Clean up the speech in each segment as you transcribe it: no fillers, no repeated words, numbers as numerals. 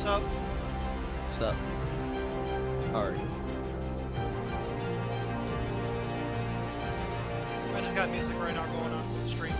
So, Sup? How are you? I just got music right now going on the stream.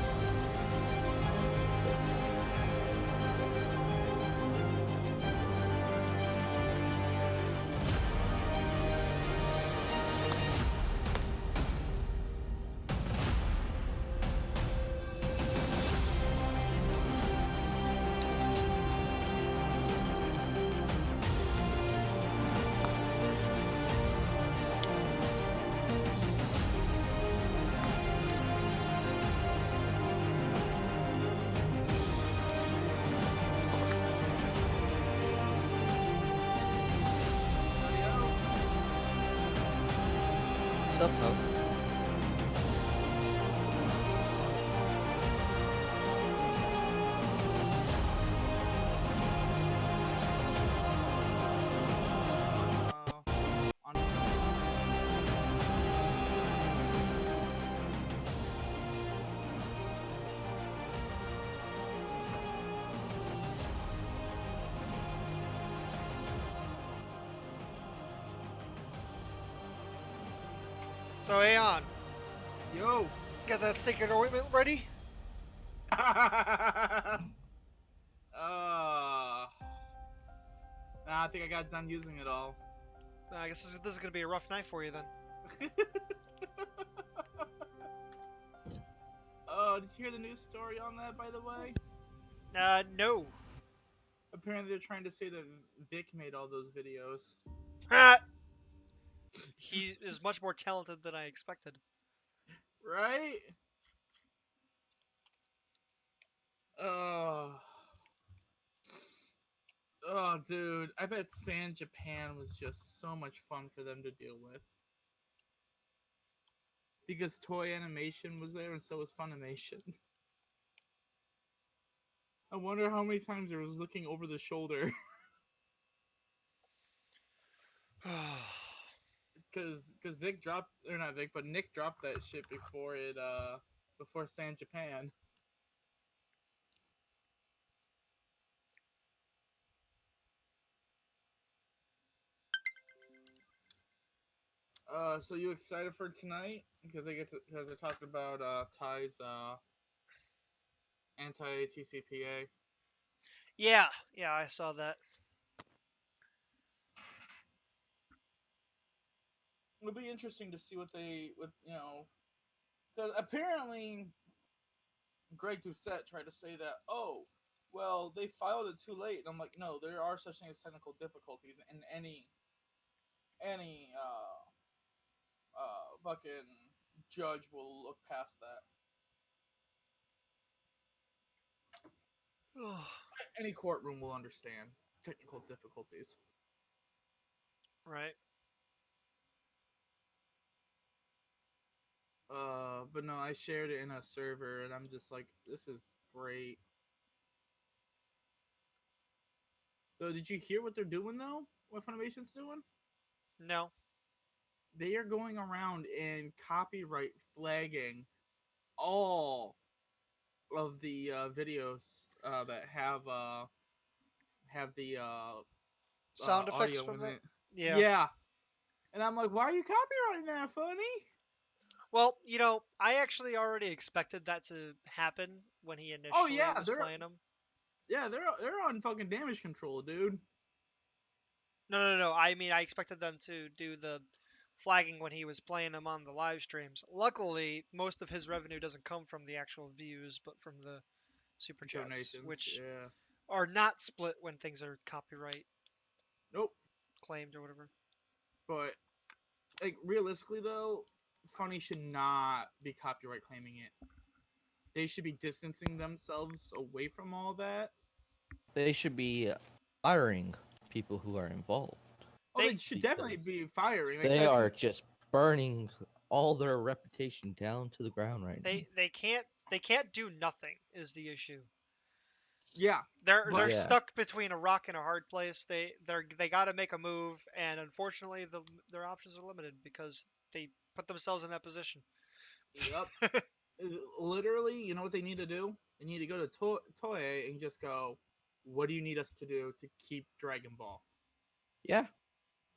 Sup, Ho? On So, Aeon, Yo. got that sacred ointment ready? Nah, I think I got done using it all. I guess this is gonna be a rough night for you then. Oh, did you hear the news story on that, by the way? No. Apparently, they're trying to say that Vic made all those videos. He is much more talented than I expected. Right? Oh. Oh, dude. I bet Sand Japan was just so much fun for them to deal with. Because Toy Animation was there and so was Funimation. I wonder how many times I was looking over the shoulder. Cause Vic dropped, or not Vic, but Nick dropped that shit before San Japan. So you excited for tonight? Because they're talking about Ty's anti TCPA. yeah, I saw that. It'll be interesting to see what because apparently Greg Doucette tried to say that, oh, well, they filed it too late. And I'm like, no, there are such things as technical difficulties, and any fucking judge will look past that. Any courtroom will understand technical difficulties. Right. But no, I shared it in a server, and I'm just like, this is great. So, did you hear what they're doing though? What Funimation's doing? No. They are going around and copyright flagging all of the videos that have the Sound effects audio from in it? it. Yeah. Yeah, and I'm like, why are you copyrighting that, Funny? Well, I actually already expected that to happen when he Oh initially yeah, was playing them. they're on fucking damage control, dude. No. I mean, I expected them to do the flagging when he was playing them on the live streams. Luckily, most of his revenue doesn't come from the actual views, but from the super chats, Donations, which yeah. are not split when things are copyright Nope. claimed or whatever. But like realistically though, Funny should not be copyright claiming it. They should be distancing themselves away from all that. They should be firing people who are involved. Oh, they should definitely be firing. Like, They are just burning all their reputation down to the ground right now. They can't do nothing is the issue. Yeah. They're Yeah. stuck between a rock and a hard place. They got to make a move, and unfortunately, their options are limited because they put themselves in that position. Yep. Literally, you know what they need to do? They need to go to Toei and just go, what do you need us to do to keep Dragon Ball? Yeah,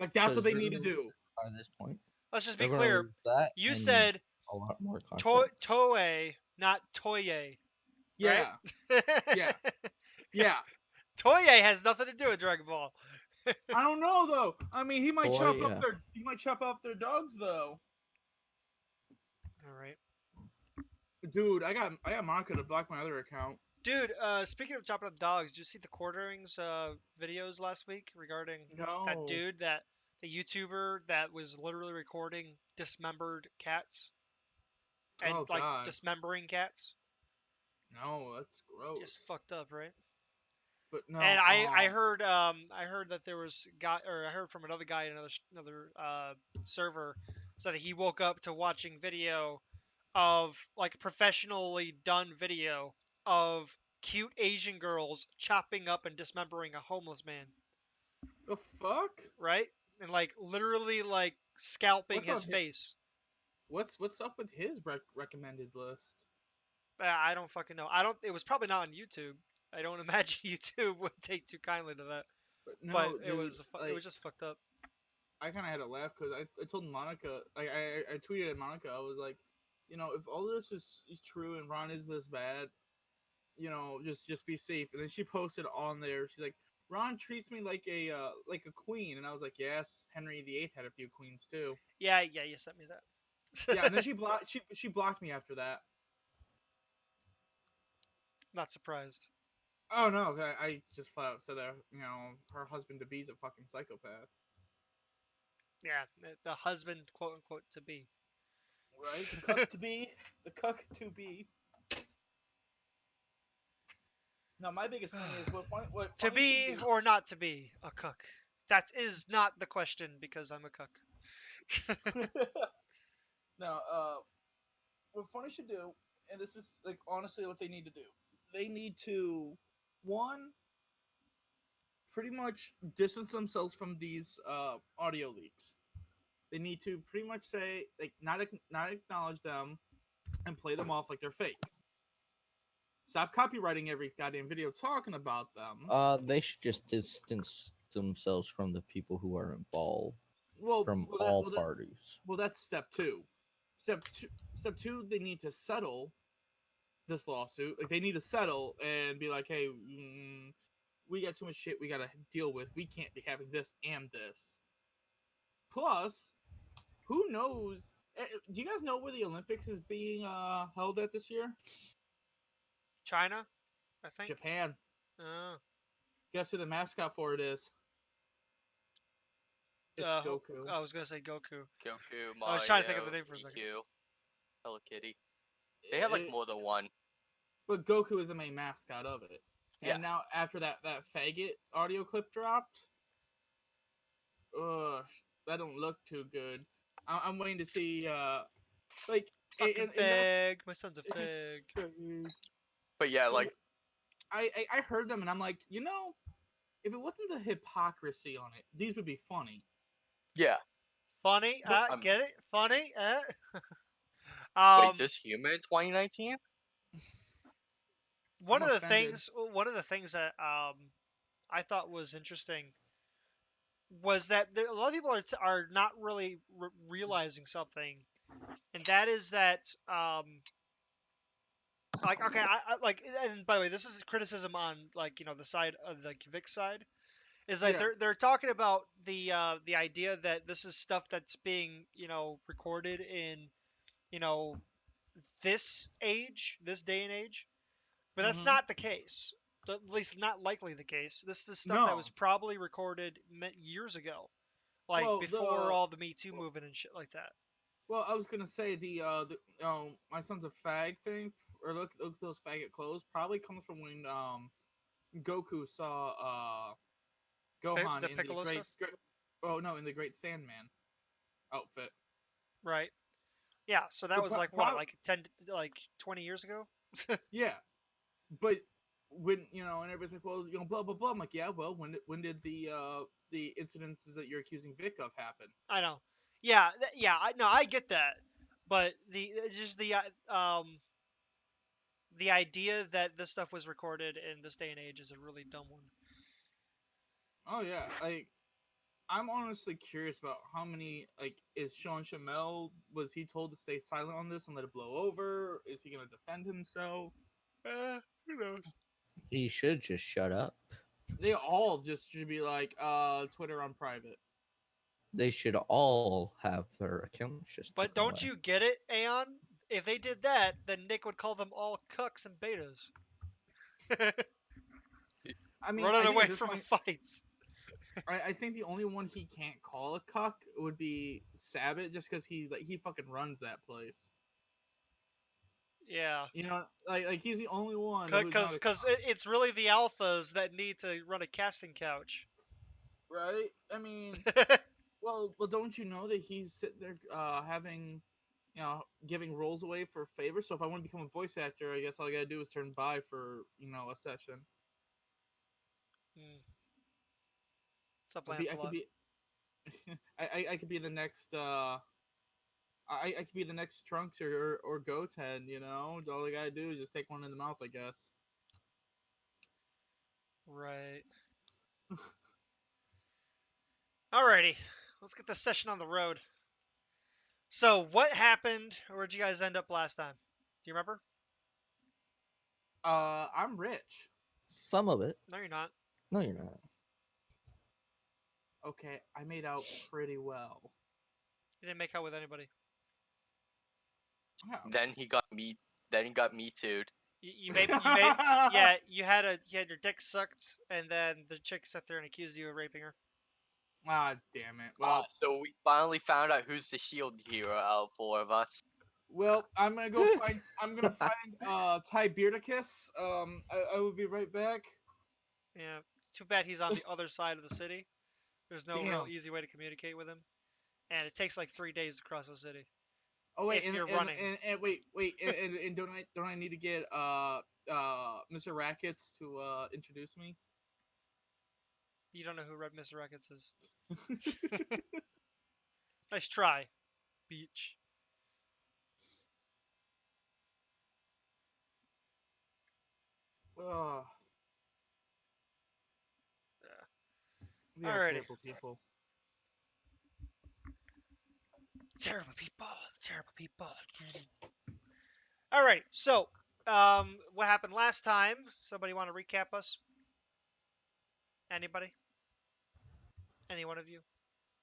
Like that's what because they they're need to gonna lose do. by this point. Let's just be They're gonna clear. lose that You and said a lot more contracts. Toei, not Toye, right? Yeah, yeah, yeah. Toye has nothing to do with Dragon Ball. I don't know though. I mean, Boy, yeah. he might chop up their dogs though. All right. Dude, I got Monica to block my other account. Dude, speaking of chopping up dogs, did you see the quarterings videos last week regarding that No. dude, the YouTuber that was literally recording dismembered cats and Oh like God. dismembering cats? No, that's Just gross. fucked up, right? But And no, I heard that there was guy, or I heard from another guy in another server, said that he woke up to watching video of like professionally done video of cute Asian girls chopping up and dismembering a homeless man, the fuck? right? And like literally like scalping What's his on his, face. what's up with his recommended list? I don't fucking know. I don't. It was probably not on YouTube. I don't imagine YouTube would take too kindly to that. But But no, it was dude, it was like just fucked up. I kind of had to laugh because I told Monica, like I tweeted at Monica, I was like, if all this is true and Ron is this bad, just be safe. And then she posted on there, she's like, Ron treats me like a queen, and I was like, yes, Henry VIII had a few queens too. Yeah, yeah, you sent me Yeah, and then that. she blocked me after that. Not surprised. Oh no, I just flat out said that her husband to be's a fucking psychopath, Yeah, the husband, quote unquote, to be. right? The cuck to be, the cuck to be. Now my biggest thing is what To funny should be do. or not to be a cook? That is not the question because I'm a cook. Now, what funny should do, and this is like honestly what they need to do. They need to one pretty much distance themselves from these audio leaks. They need to pretty much say like not acknowledge them and play them off like they're fake. Stop copywriting every goddamn video talking about them. They should just distance themselves from the people who are involved Well, from well, that, all well, that, parties. well, that's step two. Step two, they need to settle this lawsuit. Like they need to settle and be like, hey, we got too much shit we gotta deal with. We can't be having this and this. Plus, who knows? Do you guys know where the Olympics is being held at this year? China, I think. Japan. Uh, Guess who the mascot for it is? It's Goku. I was gonna say Goku. Goku, I was trying to think of Mario, the name for a second. EQ, Hello Kitty. They have like It- more than one. but Goku is the main mascot of it. Yeah. And now after that faggot audio clip dropped, ugh, that don't look too good. I'm waiting to see like Fucking and fag. My son's a fag. that's But yeah, But like I heard them and I'm like, if it wasn't the hypocrisy on it, these would be funny. yeah. Funny, But- get it? Funny, Wait, this human in 2019? one I'm of the offended. things that I thought was interesting was that a lot of people are not really realizing something, and that is that like okay, I like, and by the way, this is criticism on like the side of the Vic side, is that Yeah. they're talking about the idea that this is stuff that's being recorded in this this day and age, but that's Mhm. not the case. At least not likely the case. This is stuff that No. was probably recorded years ago, like Well, before all the Me Too movement and shit like that. Well, I was gonna say the my son's a fag thing, or look at those faggot clothes. Probably comes from when Goku saw Gohan the in Piccolo the stuff? oh no, in the Great Sandman outfit. Right. Yeah. So that So was like what, like 20 years ago. Yeah, but when and everybody's like, well, blah blah blah. I'm like, yeah, well, when did the incidences that you're accusing Vic of happen? I know. Yeah. I get that, but it's just the idea that this stuff was recorded in this day and age is a really dumb one. Oh yeah, like I'm honestly curious about how many is Sean Shamel, was he told to stay silent on this and let it blow over? Is he gonna defend himself? Who knows? He should just shut up. They all just should be like, Twitter on private. They should all have their accounts just But taken don't away. you get it, Aeon? If they did that, then Nick would call them all cucks and betas. I mean, I Running think away at this from point, fights. I think the only one he can't call a cuck would be Sabbath, just because he fucking runs that place. Yeah. You know, like he's the only one who's not a Because it's really the alphas that need to run a casting couch. right. I mean, well, don't you know that he's sitting there having, giving roles away for favors? So if I want to become a voice actor, I guess all I gotta do is turn by for a session. What's up, I could Lancelot? be, I could be the next I could be the next Trunks or Goten. All I gotta do is just take one in the mouth, I guess. Right. Alrighty. Let's get this session on the road. So, what happened? Where'd you guys end up last time? Do you remember? I'm rich. Some of it. No, you're not. No, you're not. Okay, I made out pretty well. You didn't make out with anybody. Yeah. Then he got me. Then he got me too'd. You made yeah. You had your dick sucked, and then the chick sat there and accused you of raping her. Ah, damn it. Well, So we finally found out who's the shield hero out of four of us. I'm gonna go find. I'm gonna find Tiberius. I will be right back. Yeah. Too bad he's on the other side of the city. There's no real Damn. easy way to communicate with him, and it takes like 3 days to cross the city. Oh wait, If you're running. and wait, and don't I need to get Mr. Rackets to introduce me? You don't know who Red Mr. Rackets is. Nice try, Beach. Ugh. Yeah. We are Alrighty. terrible people. Terrible people. Terrible people. Alright, so, what happened last time? Somebody want to recap us? Anybody? Any one of you?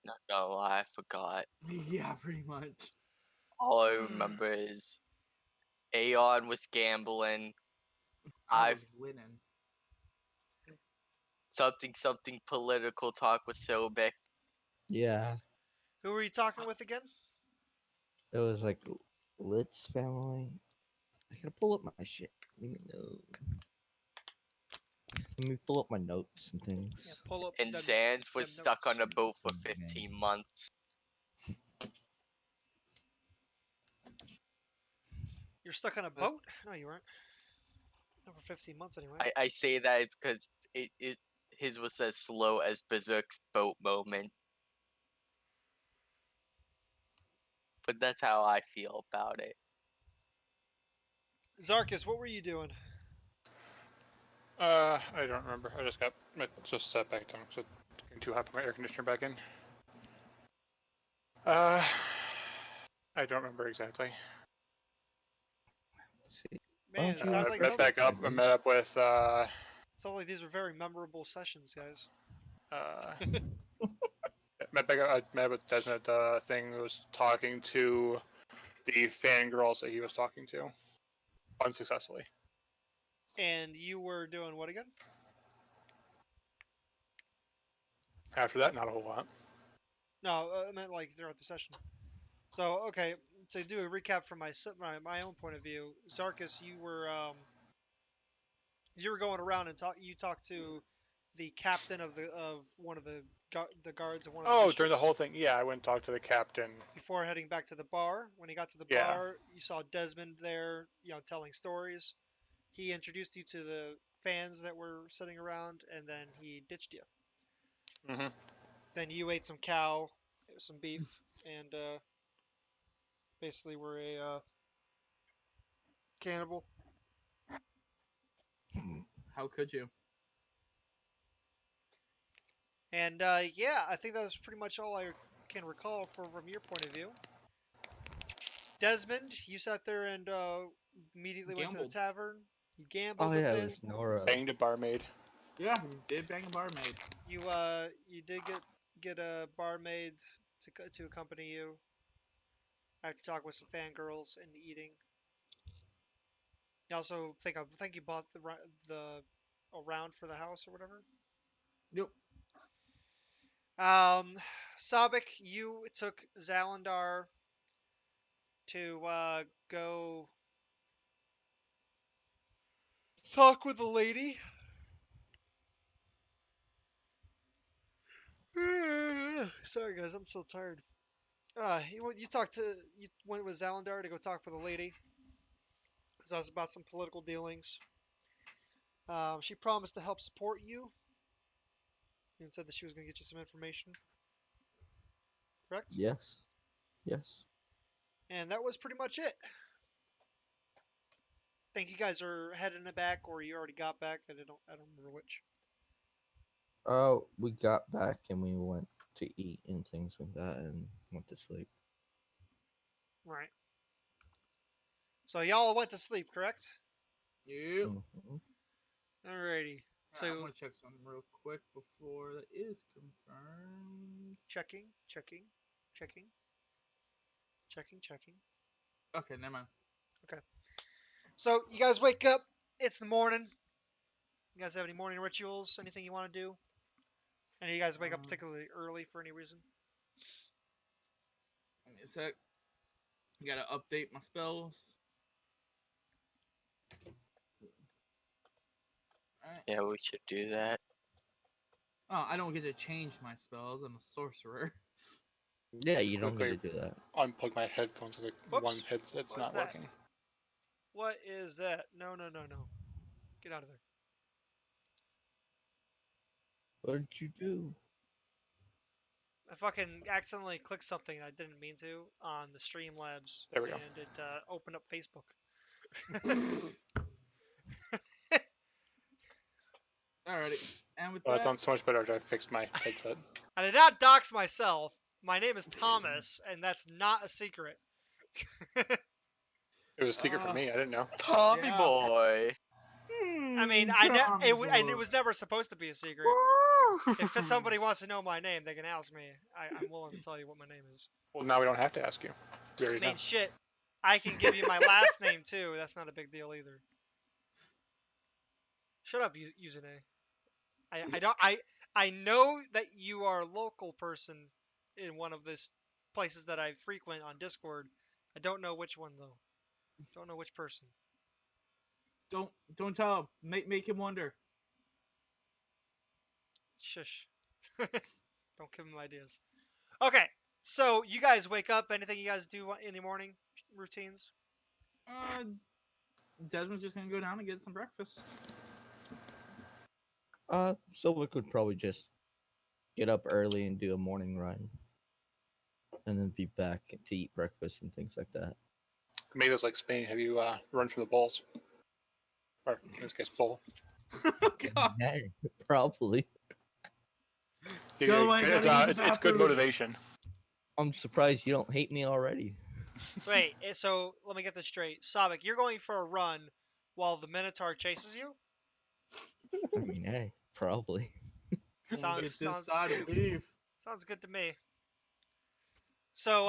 Not gonna lie, I forgot. Yeah, pretty much. All I remember is Aeon was gambling. I I've was winning. something political talk with Sobek. Yeah. Who were you talking with again? It was like Litz family. I gotta pull up my shit. Let me know. Let me pull up my notes and things. Yeah, pull up. And them- Sans was them stuck on a boat for Okay. 15 months. You're stuck on a boat? No, you weren't. Not for 15 months anyway. I say that because his was as slow as Berserk's boat moment. But that's how I feel about it. Zarkus, what were you doing? I don't remember. I just sat back down because it's getting too hot to put my air conditioner back in. I don't remember exactly. Let's see. Man, Why it don't you sounds I like met back up. I met up with. sounds like these were very memorable sessions, guys. Met back up. I met with Desmond at the thing. Who was talking to the fangirls that he was talking to, unsuccessfully. And you were doing what again? After that, not a whole lot. No, I meant like throughout the session. So okay, to do a recap from my own point of view, Zarkus, you were going around and you talked to the captain of one of the guards of one of the Oh, ships during the whole thing, yeah, I went and talked to the captain. before heading back to the bar. When he got to the Yeah. bar, you saw Desmond there, telling stories. He introduced you to the fans that were sitting around, and then he ditched you. Mm-hmm. Then you ate some cow, some beef, and basically were a cannibal. How could you? And yeah, I think that was pretty much all I can recall from your point of view. Desmond, you sat there and immediately went to the Gambled. tavern. You gambled Oh a yeah, it bit. was Nora. Banged a barmaid. Yeah, you did bang a barmaid. You did get a barmaid to accompany you. I had to talk with some fangirls and eating. You also think you bought the a round for the house or whatever. Yep. Sabik, you took Zalandar to go talk with a lady. Sorry guys, I'm so tired. You went with Zalandar to go talk with a lady. Because that was about some political dealings. She promised to help support you and said that she was going to get you some information. Correct? Yes. Yes. And that was pretty much it. Think you guys are heading back, or you already got back? I don't remember which. We got back and we went to eat and things like that and went to sleep. Right. So y'all went to sleep, correct? Yep. Mhm. Alrighty. I'm So gonna check something real quick before that is confirmed. checking. Okay, never mind. Okay. So you guys wake up. It's the morning. You guys have any morning rituals? Anything you want to do? Any of you guys wake up particularly early for any reason? Give me a sec. I gotta update my spells. Alright. Yeah, we should do that. Oh, I don't get to change my spells. I'm a sorcerer. Yeah, you don't get Quickly to do that. unplug my headphones. The Whoops. one headset's What's not that? working. What is that? No. Get out of there. What did you do? I fucking accidentally clicked something I didn't mean to on the Streamlabs, There we go. and it opened up Facebook. Alrighty. And with That that, sounds so much better after I fixed my headset. I did not dox myself. My name is Thomas, and that's not a secret. It was a secret for me. I didn't know. Tommy Yeah. boy. I mean, it was never supposed to be a secret. If somebody wants to know my name, they can ask me. I'm willing to tell you what my name is. Well, now we don't have to ask you. We I already mean, know. shit. I can give you my last name too. That's not a big deal either. Shut up, Usune. I know that you are a local person in one of these places that I frequent on Discord. I don't know which one though. Don't know which person. don't tell him. Make him wonder. Shush. Don't give him ideas. Okay, so you guys wake up. Anything you guys do in the morning routines? Desmond's just gonna go down and get some breakfast. So we could probably just get up early and do a morning run, and then be back to eat breakfast and things like that. Maybe it's like Spain. Have you run from the bulls? Or in this case, bull. Oh, God. Yeah, probably. Go away, It's, gotta use the it's good bathroom. motivation. I'm surprised you don't hate me already. Wait, so let me get this straight. Savik, you're going for a run while the Minotaur chases you? I mean, hey, probably. Sounds- Get this sounds- side of beef. Sounds good to me. So,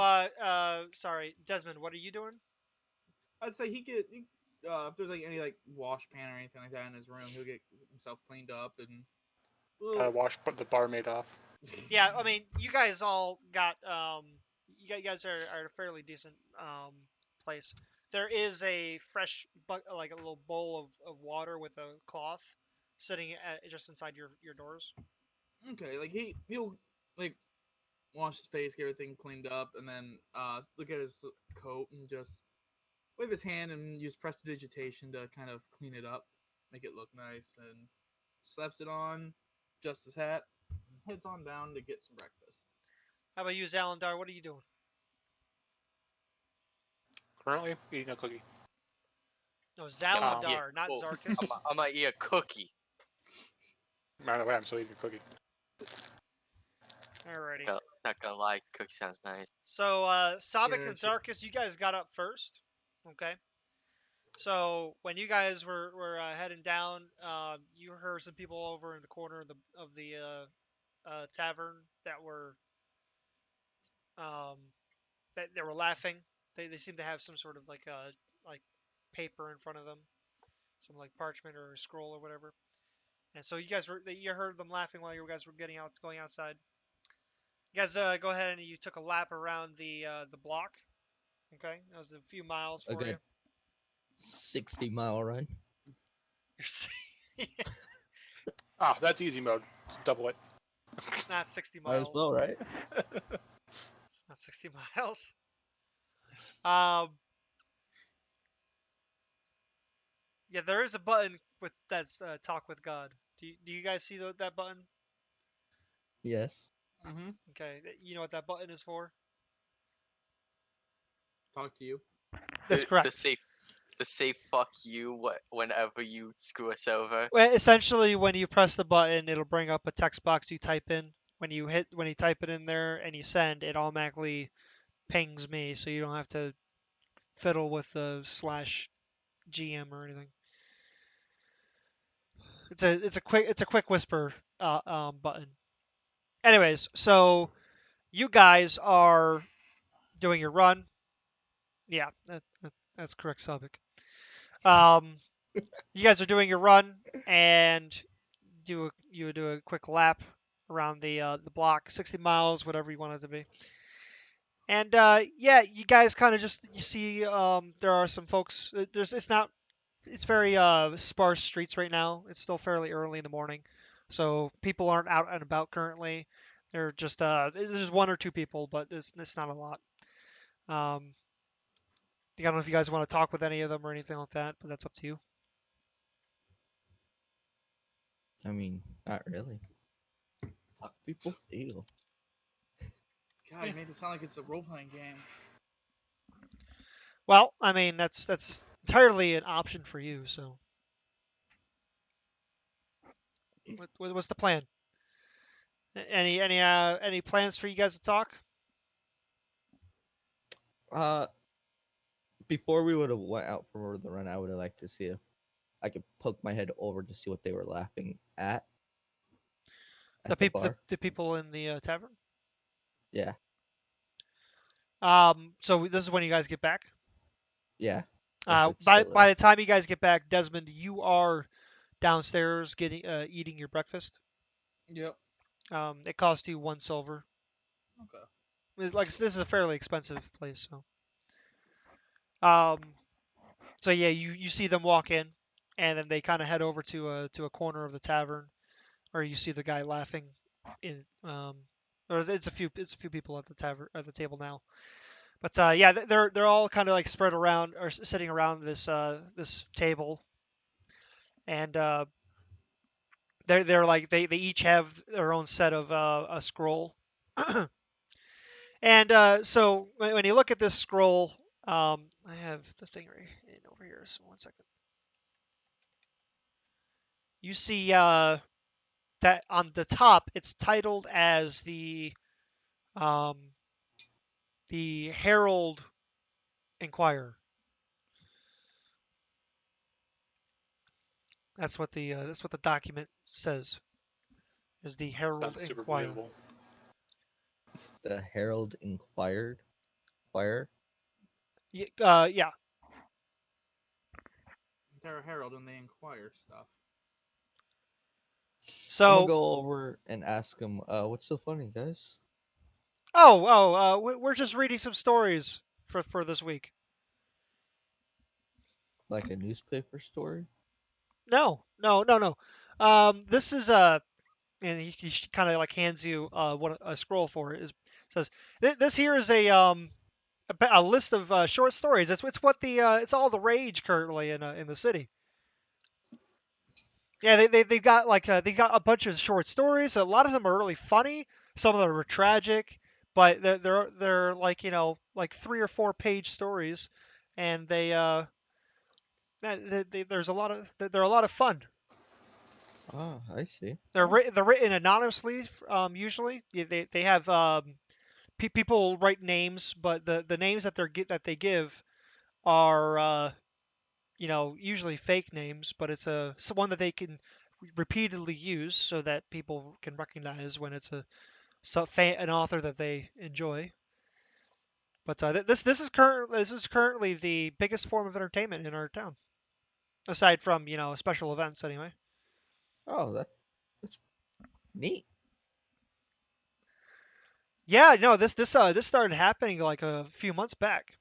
sorry, Desmond, what are you doing? I'd say if there's like any like wash pan or anything like that in his room, he'll get himself cleaned up and. Put the barmaid off. Yeah, I mean, you guys all got, you guys are at a fairly decent, place. There is a fresh, like a little bowl of water with a cloth sitting just inside your doors. Okay, like he'll like wash his face, get everything cleaned up, and then look at his coat and just wave his hand and use prestidigitation to kind of clean it up, make it look nice, and slaps it on, adjusts his hat, and heads on down to get some breakfast. How about you, Zalandar? What are you doing? Currently eating a cookie. No, Zalandar, not well, Zarkis. I might eat a cookie. By the way, I'm still eating a cookie. Alrighty. Not gonna lie, cookie sounds nice. So, Sabik Yeah, and sure. Zarkus, you guys got up first. Okay. So when you guys were heading down, you heard some people over in the corner of the tavern that were um, that they were laughing. They seemed to have some sort of like paper in front of them, some like parchment or a scroll or whatever. And so you heard them laughing while you guys were going outside. You guys go ahead and you took a lap around the block. Okay, that was a few miles A for you. good 60-mile run. Ah, that's easy mode. Just double it. Not 60 Might as miles. well, right? Not 60 miles. Um, yeah, there is a button with that's talk with God. Do you guys see that button? Yes. Mm-hmm. Okay, you know what that button is for? Talk to you. That's The correct. safe fuck you whenever you screw us over. Well, essentially, when you press the button, it'll bring up a text box you type in. When you type it in there and you send, it automatically pings me, so you don't have to fiddle with the /GM or anything. It's a quick whisper button. Anyways, so you guys are doing your run. Yeah, that's correct, Sabik. Um, you guys are doing your run and you do a quick lap around the block, 60 miles, whatever you want it to be. And yeah, you guys kind of just you see there are some folks. It's very sparse streets right now. It's still fairly early in the morning, so people aren't out and about currently. They're just there's one or two people, but it's not a lot. Um, I don't know if you guys want to talk with any of them or anything like that, but that's up to you. I mean, not really. Talk people feel. God, you made it sound like it's a role-playing game. Well, I mean that's entirely an option for you. So, what's the plan? Any plans for you guys to talk? Uh, Before we would have went out for the run, I would have liked to see if I could poke my head over to see what they were laughing at the bar. The people in the tavern. Yeah, So this is when you guys get back. yeah. If it's still By there. the time you guys get back, Desmond, you are downstairs getting eating your breakfast. Yep. It cost you 1 silver. Okay. This is a fairly expensive place, so. Um, so yeah, you see them walk in, and then they kind of head over to a corner of the tavern, or you see the guy laughing in or it's a few people at the tavern at the table now. But yeah, they're all kind of like spread around or sitting around this table, and they're like they each have their own set of a scroll. And so when you look at this scroll, I have the thing right over here. So 1 second. You see that on the top, it's titled as um, the Herald Inquirer. That's what the document says. Is the Herald Sounds super Inquirer. believable. The Herald Inquirer. Yeah. They're a herald and they inquire stuff. I'm gonna So go over and ask him, what's so funny, guys? we're just reading some stories for this week. Like a newspaper story? No. This is and he kind of like hands you what a scroll for it is. Says this here is a list of short stories. It's what it's all the rage currently in the city. Yeah, they've got they got a bunch of short stories. A lot of them are really funny. Some of them are tragic, but they're like like 3 or 4 page stories, and there's a lot of they're a lot of fun. Oh, I see. They're written anonymously. Usually they have people write names, but the names that they give are usually fake names, but it's one that they can repeatedly use so that people can recognize when it's an author that they enjoy. But this is currently the biggest form of entertainment in our town, aside from special events anyway. Oh, that's neat. Yeah, no, this started happening like a few months back.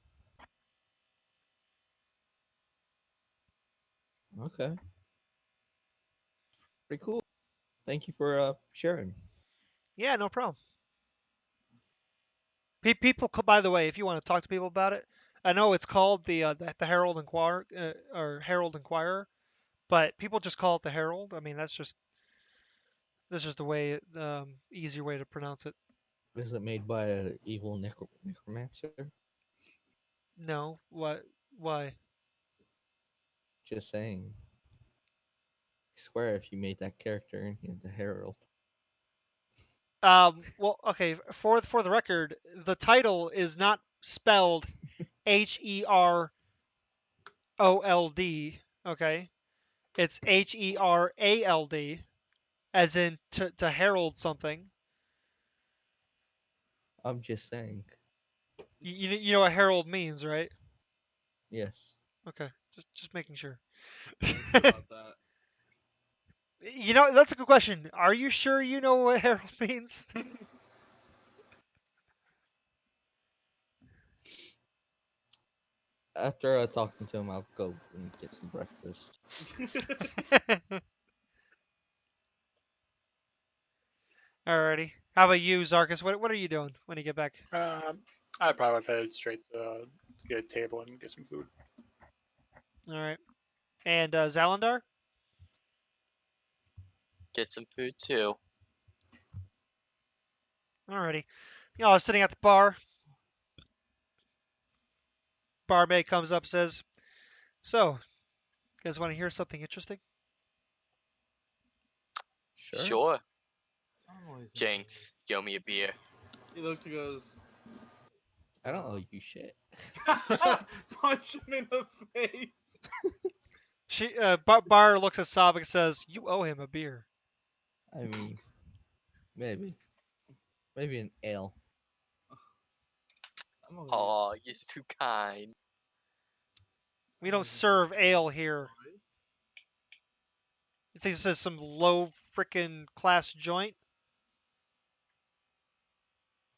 Okay, pretty cool. Thank you for sharing. Yeah, no problem. People, by the way, if you want to talk to people about it, I know it's called the Herald Inquirer or Herald Inquirer, but people just call it the Herald. I mean, that's just the way easier way to pronounce it. Is it made by an evil necromancer? No, what? Why? Just saying. I swear, if you made that character in here, the Herald. Well, okay. For the record, the title is not spelled HEROLD. Okay, it's HERALD, as in to herald something. I'm just saying. You know what herald means, right? Yes. Okay, just making sure. About that. That's a good question. Are you sure you know what herald means? After talking to him, I'll go and get some breakfast. Alrighty. How about you, Zarkus? What are you doing when you get back? I probably would head straight to get a table and get some food. All right. And Zalandar? Get some food too. Alrighty. I was sitting at the bar. Barmaid comes up, says, "So, you guys want to hear something interesting?" Sure. Sure. I'm always Jinx, you owe me a beer. He looks and goes, I don't owe you shit. punch him in the face. Bar looks at Sav and says, "You owe him a beer." I mean, maybe. Maybe an ale. I'm always Aw, you're too kind. We don't serve ale here. You think this is some low frickin' class joint?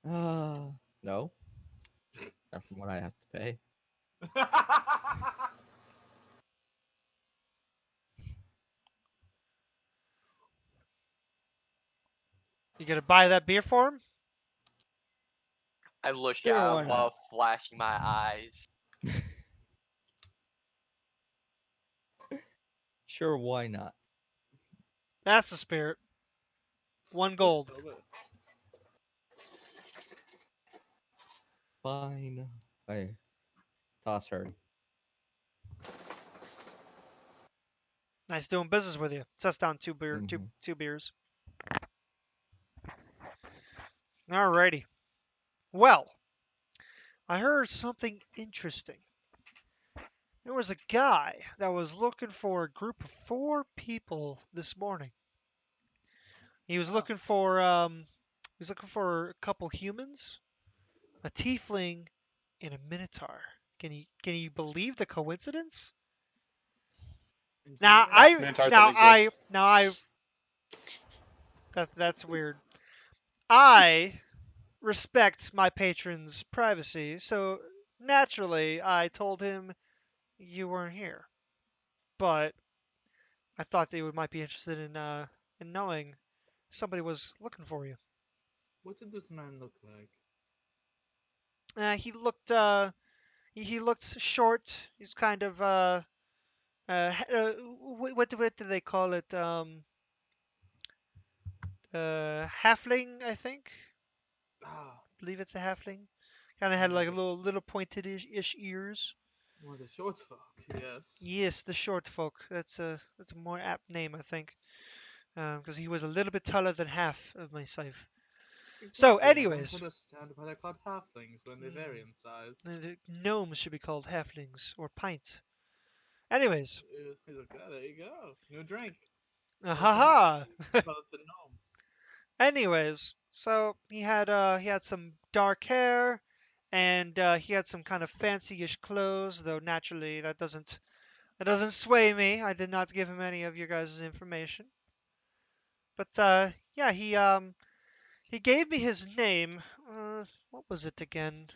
No. Not from what I have to pay. You gonna buy that beer for him? I look Sure, at why him not? while flashing my eyes. Sure, why not? That's the spirit. 1 gold. Fine. I toss her. Nice doing business with you. Sets down two Mhm. two beers. Alrighty. Well, I heard something interesting. There was a guy that was looking for a group of 4 people this morning. He was Oh. looking for a couple humans, a tiefling, and a minotaur. Can you believe the coincidence? Now Indeed, Minotaurs don't exist. that's weird. I respect my patron's privacy, so naturally I told him you weren't here. But I thought they might be interested in knowing somebody was looking for you. what did this man look like? He looked he looked short. He's kind of what do they call it? Halfling, I think. Ah, Believe it's a halfling. Kind of had like a little pointed-ish ears. one of the short folk. Yes. Yes, the short folk. That's a more apt name, I think. because he was a little bit taller than half of myself. So, Exactly. I anyways, don't understand why they're called halflings when they vary mm, in size. the gnomes should be called halflings or pints. Anyways, He's like, oh, there you go. New drink. Call it the half. haha. Call it the gnome. Anyways, so he had some dark hair, and he had some kind of fancy-ish clothes. Though naturally, that doesn't sway me. I did not give him any of your guys' information. But yeah, he gave me his name. What was it again?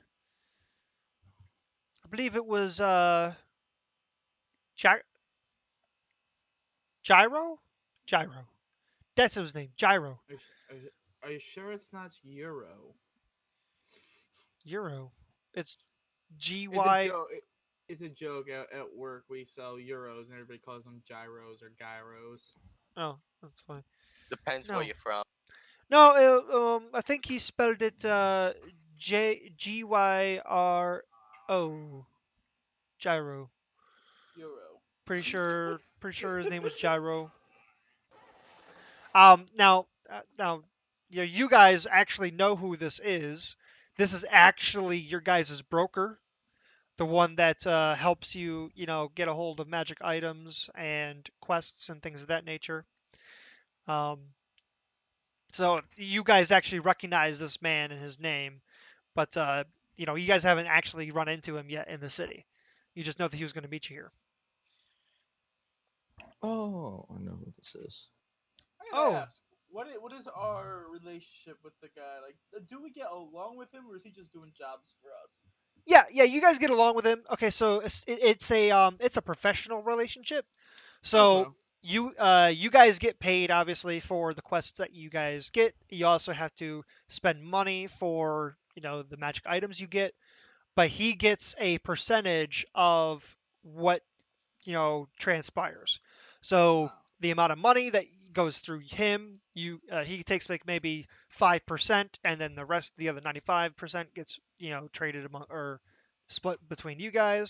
I believe it was Gy- Gyro. Gyro. That's his name. Gyro. Are you sure it's not Euro? Euro. It's G It's a Y. joke. It's a joke at work. We sell euros and everybody calls them gyros or gyros. Oh, that's fine. Depends where No. you're from. No, I think he spelled it Gyro. Gyro. Euro. Pretty sure his name was Gyro. Now, you guys actually know who this is. This is actually your guys' broker, the one that helps you, get a hold of magic items and quests and things of that nature. Um, so you guys actually recognize this man and his name, but you guys haven't actually run into him yet in the city. You just know that he was going to meet you here. Oh, I know who this is. I gotta Oh, ask, what is our relationship with the guy? Like, do we get along with him, or is he just doing jobs for us? yeah, you guys get along with him. Okay, so it's a professional relationship. So Okay. you guys get paid obviously for the quests that you guys get. You also have to spend money for the magic items you get, but he gets a percentage of what transpires. So Oh. the amount of money that goes through him, he takes like maybe 5%, and then the other 95% gets traded among or split between you guys.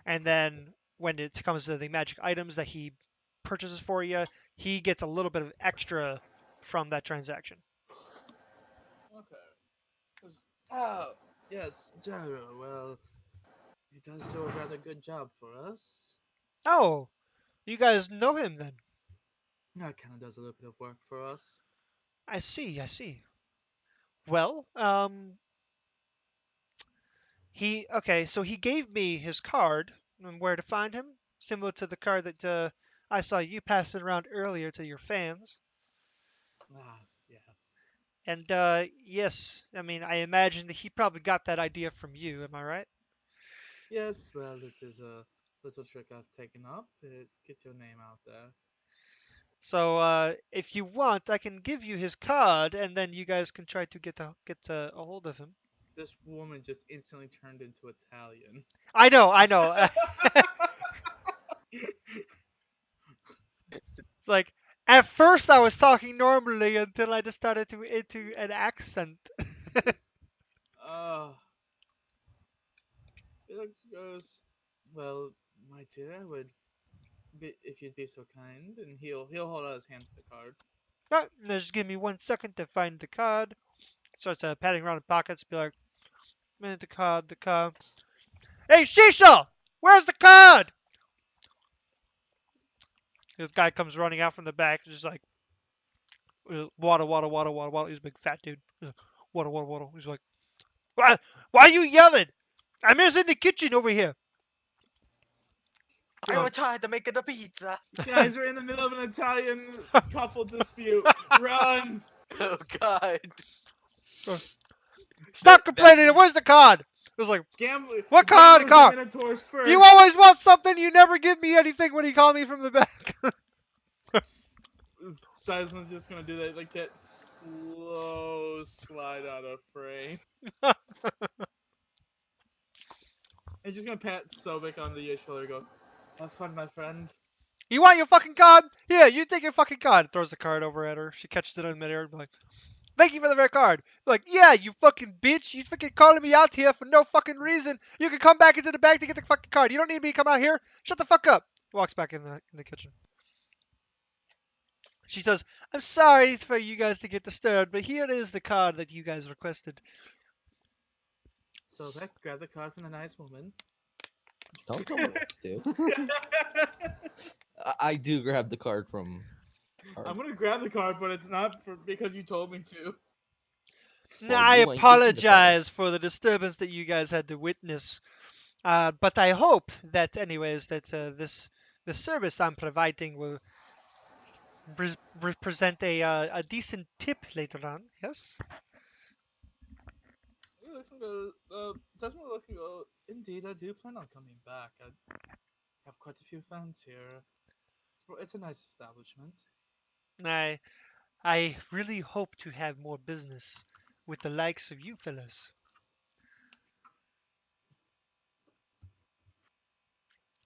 And then when it comes to the magic items that he purchases for you, he gets a little bit of extra from that transaction. Okay. 'Cause- Oh, yes, Gyro. Well, he does do a rather good job for us. Oh, you guys know him then? Yeah, kind of does a little bit of work for us. I see. I see. Well, so he gave me his card and where to find him, similar to the card that I saw you passing around earlier to your fans. Ah, yes. And yes, I mean I imagine that he probably got that idea from you. Am I right? Yes, well, it is a little trick I've taken up. Get your name out there. So if you want, I can give you his card, and then you guys can try to get a hold of him. This woman just instantly turned into Italian. I know, I know. It's like at first I was talking normally until I just started to into an accent. uh, Felix goes, well, my dear, I would be, if you'd be so kind, and he'll hold out his hand for the card. Right, just give me 1 second to find the card. Starts patting around the pockets, be like, man, the card, the card. Hey, Shisha! Where's the card? This guy comes running out from the back, just like, water, water, water, water, water. He's a big fat dude. Water, water, water. He's like, why are you yelling? I'm just in the kitchen over here. I was trying to make it a pizza. Guys, we're in the middle of an Italian couple dispute. Run! Oh God. Stop That complaining. means- Where's the card? It was like, Gamble. What card? Gamblers Card. and Minotaurs first. You always want something. You never give me anything when you call me from the back. Dyson's just gonna do that, like that slow slide out of frame. He's just gonna pat Sobek on the shoulder and go, have fun, my friend. You want your fucking card? Here, you take your fucking card. Throws the card over at her. She catches it in midair and be like, thank you for the red card. Like, yeah, you fucking bitch. You fucking calling me out here for no fucking reason. You can come back into the back to get the fucking card. You don't need me to come out here. Shut the fuck up. Walks back in the kitchen. She says, "I'm sorry for you guys to get disturbed, but here is the card that you guys requested." So Beck, grab the card from the nice woman. Don't tell me what to do. I do grab the card from. I'm gonna grab the card, but it's not for because you told me to. Now, Well, I you ain't getting the card. apologize for the disturbance that you guys had to witness, but I hope that, anyways, that the service I'm providing will represent a decent tip later on. Yes. You looking good. Desmond looking good. Indeed, I do plan on coming back. I have quite a few fans here. Well, it's a nice establishment. I I really hope to have more business with the likes of you fellas.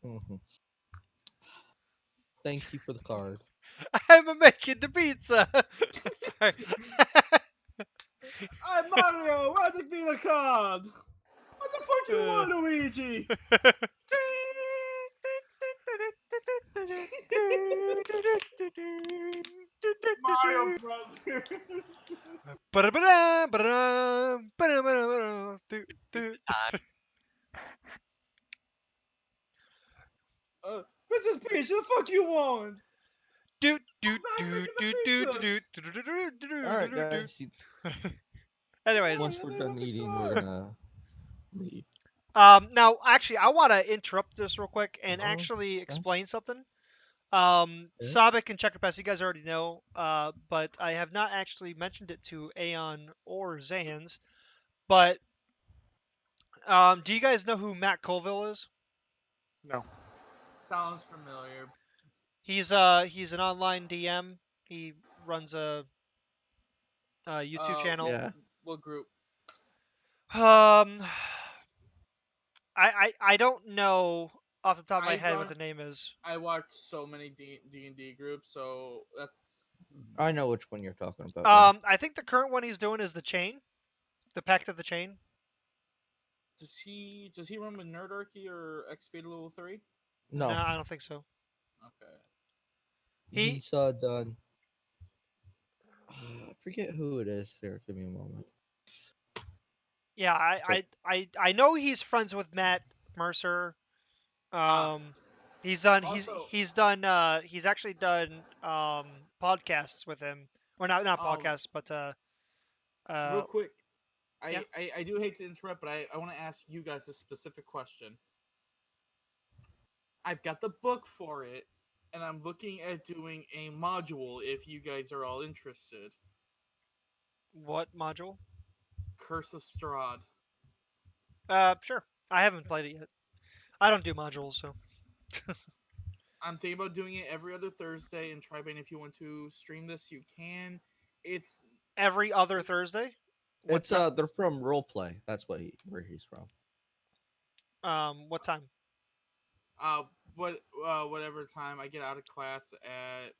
Mhm. Thank you for the card. I'm making the pizza. Sorry. I'm Mario. Why did me the card? What the fuck you want, Luigi? Mario Brothers. Ba-da-ba-da, ba-da-da, ba-da-ba-da-ba-da, Princess Peach, what the fuck you want? do, I'm do, not do, making do, the do, pizzas. do, do, do, do, do, do, All right, do, do. guys. Anyways, Why? Once I we're didn't done want the eating, we're card. gonna leave. now actually, I want to interrupt this real quick and Oh, actually okay. explain something. Yeah. Sabek and Checker Pass, you guys already know, but I have not actually mentioned it to Aeon or Zans. But do you guys know who Matt Colville is? No. Sounds familiar. He's an online DM. He runs a YouTube Uh, channel. Yeah. what group? Um, I don't know off the top of my I head what run. the name is. I watch so many D&D groups, so that's. I know which one you're talking about. Yeah. I think the current one he's doing is the Chain, the Pact of the Chain. Does he run with Nerdarchy or XP to level 3? No, No, I don't think so. Okay. He he's done. I forget who it is. There, give me a moment. Yeah, So I know he's friends with Matt Mercer. Ah. He's done Also, he's actually done podcasts with him, or not um, podcasts, but real uh quick, yeah. I do hate to interrupt, but I want to ask you guys a specific question. I've got the book for it, and I'm looking at doing a module if you guys are all interested. What module? Curse of Strahd. Sure. I haven't played it yet. I don't do modules, so I'm thinking about doing it every other Thursday, and Tribane, if you want to stream this, you can. It's every other Thursday. What it's time? they're from roleplay. That's where he's from. What time? uh whatever time I get out of class at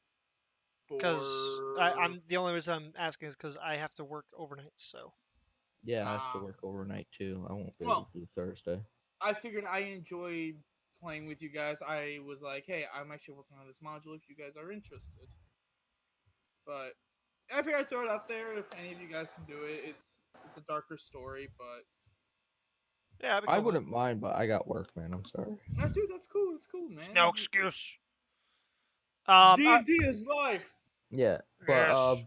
Because 4. I'm the only reason I'm asking is because I have to work overnight. So Yeah, I have to Ah, work overnight too. I won't be able well, to do Thursday. I figured I enjoyed playing with you guys. I was like, hey, I'm actually working on this module if you guys are interested. But I figured I'd throw it out there if any of you guys can do it. It's a darker story, but yeah, that'd be I cool, man. wouldn't mind, but I got work, man. I'm sorry. no, dude, that's cool. That's cool, man. No excuse. D&D is life. Yeah, but Yes.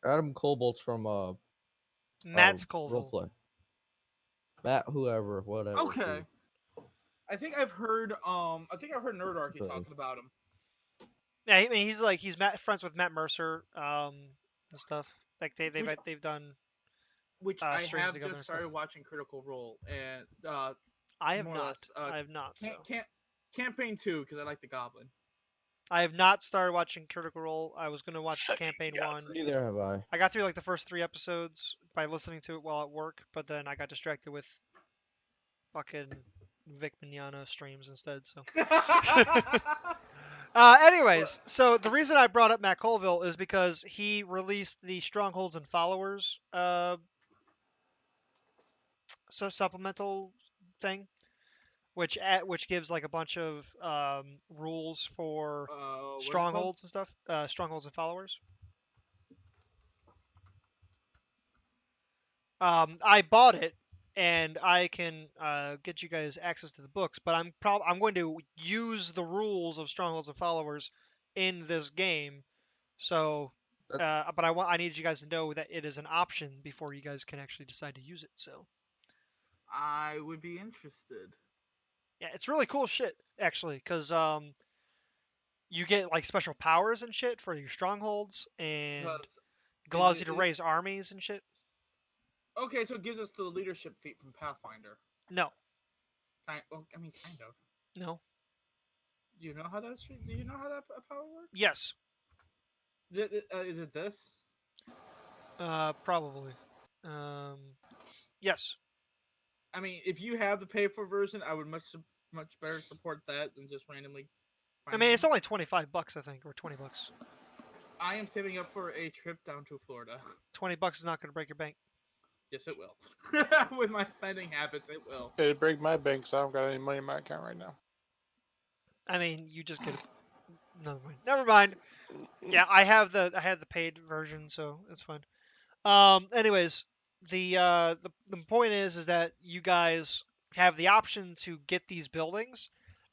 Adam Cobolt's from Matt's Colville. roleplay. Matt, whoever, whatever. Okay. I think I've heard Nerdarchy Good. talking about him. Yeah, I mean he's friends with Matt Mercer, and stuff. Like they've done Which I streams have together just and stuff. started watching Critical Role, and I have more or not. less I have not. can't, So. can't campaign 2 because I like the Goblin. I have not started watching Critical Role. I was gonna watch Fucking campaign God. one. Neither have I. I got through like the first 3 episodes by listening to it while at work, but then I got distracted with fucking Vic Mignogna streams instead. So. Anyways, But so the reason I brought up Matt Colville is because he released the Strongholds and Followers supplemental thing, which gives like a bunch of rules for What's it called? strongholds and stuff. Strongholds and followers. I bought it, and I can get you guys access to the books. But I'm going to use the rules of strongholds and followers in this game. So, but I need you guys to know that it is an option before you guys can actually decide to use it. So, I would be interested. yeah, it's really cool shit actually, because you get like special powers and shit for your strongholds, and Because it allows you to raise armies and shit. okay, so it gives us the leadership feat from Pathfinder. No, Well, I mean, kind of. no, Do you know how that's? Do you know how that power works? yes, Is it this? probably, yes. I mean, if you have the pay for version, I would much better support that than just randomly. I mean, it's only $25, I think, or $20. I am saving up for a trip down to Florida. $20 is not going to break your bank. Yes, it will. With my spending habits, it will. It'd break my bank, so I don't got any money in my account right now. I mean, you just get. Never mind. Yeah, I had the paid version, so it's fine. Anyways, the point is that you guys have the option to get these buildings.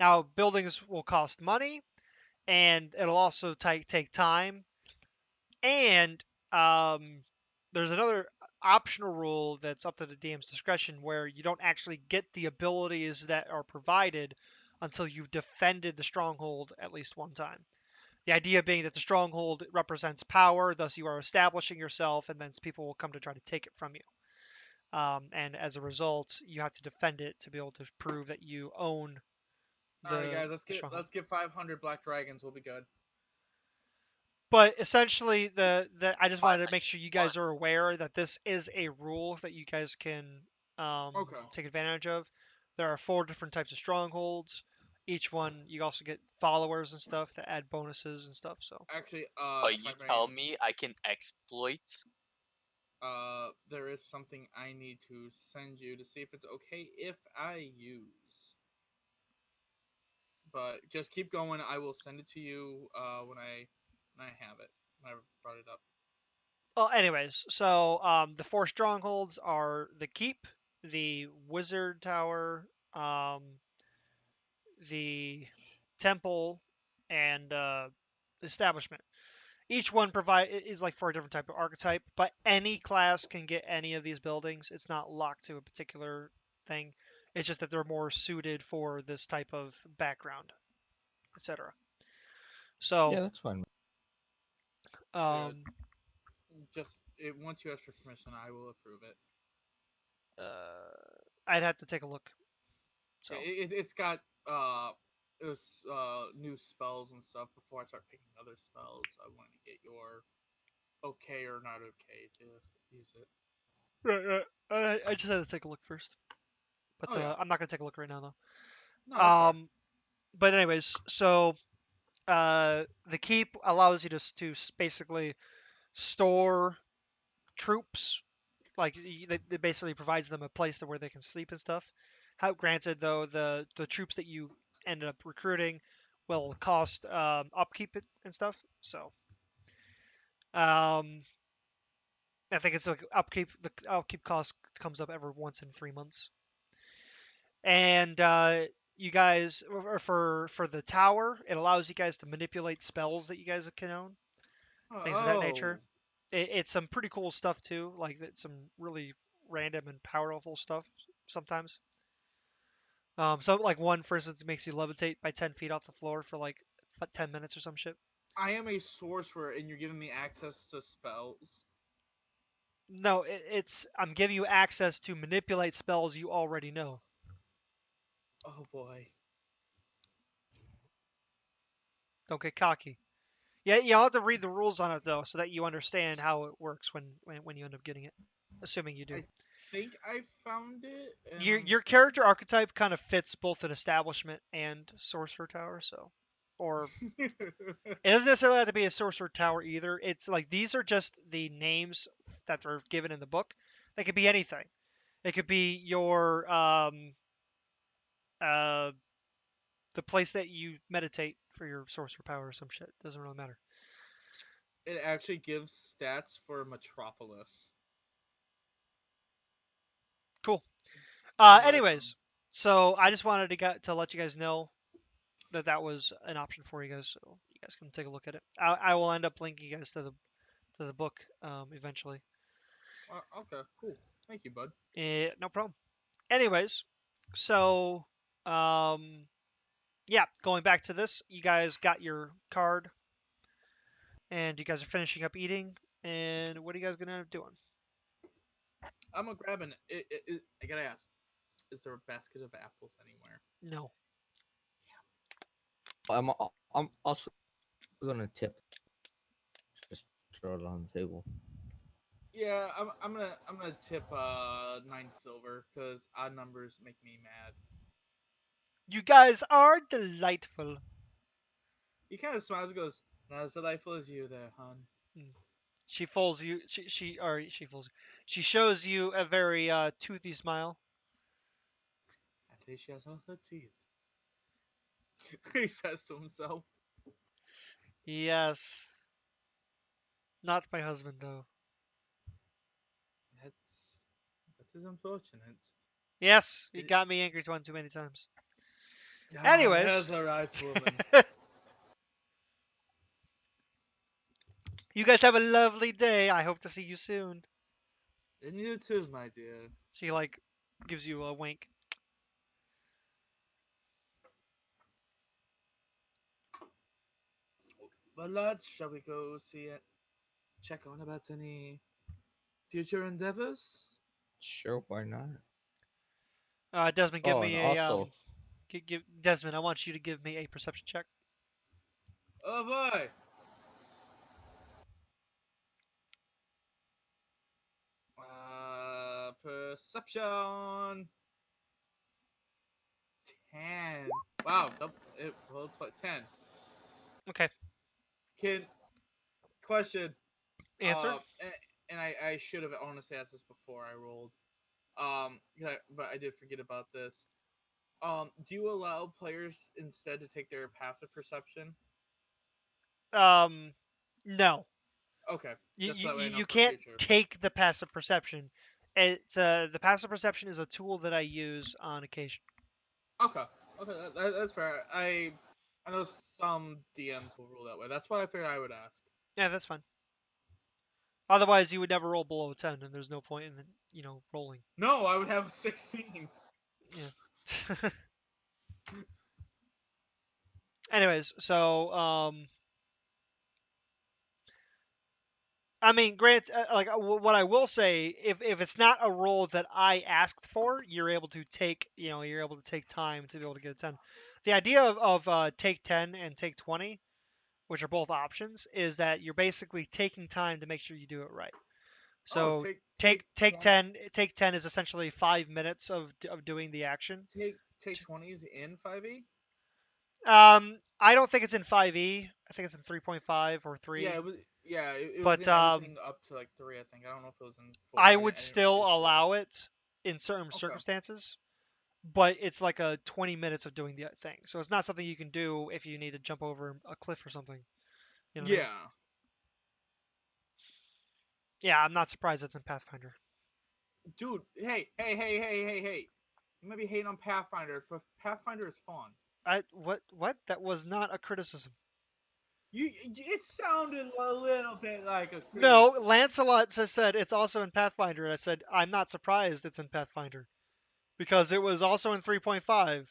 Now, buildings will cost money, and it'll also take time. And there's another optional rule that's up to the DM's discretion where you don't actually get the abilities that are provided until you've defended the stronghold at least one time. The idea being that the stronghold represents power, thus you are establishing yourself, and then people will come to try to take it from you. And as a result, you have to defend it to be able to prove that you own the. All right, guys, stronghold. let's get 500 black dragons. We'll be good. But essentially, I just wanted to make sure you guys are aware that this is a rule that you guys can take advantage of. There are 4 different types of strongholds. Each one, you also get followers and stuff that add bonuses and stuff. So actually, But you tell me I can exploit. there is something I need to send you to see if it's okay if I use. But just keep going. I will send it to you when I have it. When I brought it up. well, anyways, so the 4 strongholds are the keep, the wizard tower, the temple, and establishment. Each one is like for a different type of archetype, but any class can get any of these buildings. It's not locked to a particular thing. It's just that they're more suited for this type of background, etc. So Yeah, that's fine. Once you ask for permission, I will approve it. I'd have to take a look. So it's got new spells and stuff. Before I start picking other spells, I want to get your okay or not okay to use it. right. I just had to take a look first, but yeah. I'm not gonna take a look right now though. No, that's fair. But anyways, so the keep allows you to basically store troops. Like it basically provides them a place where they can sleep and stuff. Granted, though, the troops that you ended up recruiting will cost upkeep and stuff. So, I think it's like upkeep. The upkeep cost comes up every once in 3 months. And you guys, for the tower, it allows you guys to manipulate spells that you guys can own, things of that nature. It's some pretty cool stuff too, like some really random and powerful stuff sometimes. So like one, for instance, makes you levitate by 10 feet off the floor for like 10 minutes or some shit. I am a sorcerer, and you're giving me access to spells. No, I'm giving you access to manipulate spells you already know. Oh boy. Don't get cocky. Yeah, you'll have to read the rules on it though, so that you understand how it works when you end up getting it. Assuming you do. I think I found it. Your character archetype kind of fits both an establishment and sorcerer tower, so or it doesn't necessarily have to be a sorcerer tower either. It's like these are just the names that are given in the book. They could be anything. It could be your the place that you meditate for your sorcerer power or some shit. Doesn't really matter. It actually gives stats for Metropolis. Cool. All the way Anyways, from- so I just wanted to let you guys know that that was an option for you guys, so you guys can take a look at it. I will end up linking you guys to the book eventually. Okay, cool. Thank you, bud. No problem. Anyways, so yeah, going back to this, you guys got your card, and you guys are finishing up eating. And what are you guys gonna end up doing? I'm gonna grab an. I gotta ask: is there a basket of apples anywhere? No. I'm also gonna tip. Just throw it on the table. Yeah, I'm gonna tip 9 silver because odd numbers make me mad. You guys are delightful. He kind of smiles and goes, "Not as delightful as you, there, hon." Mm. She folds you. She folds. She shows you a very toothy smile. At least she has all her teeth. He says to himself. Yes. Not my husband though. That's that is unfortunate. Yes, you It, got me angry one too many times. Anyways. there's the right woman. You guys have a lovely day. I hope to see you soon. And you too, my dear. She like gives you a wink. But lads, shall we go see it? Check on about any future endeavors? Sure, why not? Desmond, give Oh, and me a also, Desmond, I want you to give me a perception check. Oh boy! Perception 10. Wow, it rolled 10. Okay. Can question. Answer. And I should have honestly asked this before I rolled. But I did forget about this. Do you allow players instead to take their passive perception? Um, no. Okay, You, just so you that way I know you for can't future. take the passive perception. It's the passive perception is a tool that I use on occasion. Okay, okay, that's fair. I know some DMs will rule that way. That's why I figured I would ask. Yeah, that's fine. Otherwise, you would never roll below a 10, and there's no point in rolling. No, I would have a 16. Yeah. Anyways, so I mean, grant what I will say, if it's not a roll that I asked for, you're able to take you're able to take time to be able to get a 10. The idea of take 10 and take 20, which are both options, is that you're basically taking time to make sure you do it right. Oh, So take take 20, 10 is essentially 5 minutes of doing the action. take 20s in 5e. I don't think it's in 5e. I think it's in 3.5 or Yeah, 3. it was. Yeah, it was But in everything up to like 3. I think. I don't know if it was in 4. I would I didn't still do 4. allow it in certain Okay. circumstances, but it's like a 20 minutes of doing the thing. So it's not something you can do if you need to jump over a cliff or something. You know what I mean? Yeah. Yeah, I'm not surprised it's in Pathfinder. Dude, hey. You might be hating on Pathfinder, but Pathfinder is fun. What? That was not a criticism. It sounded a little bit like a No, criticism. Lancelot has said it's also in Pathfinder, and I said I'm not surprised it's in Pathfinder because it was also in 3.5,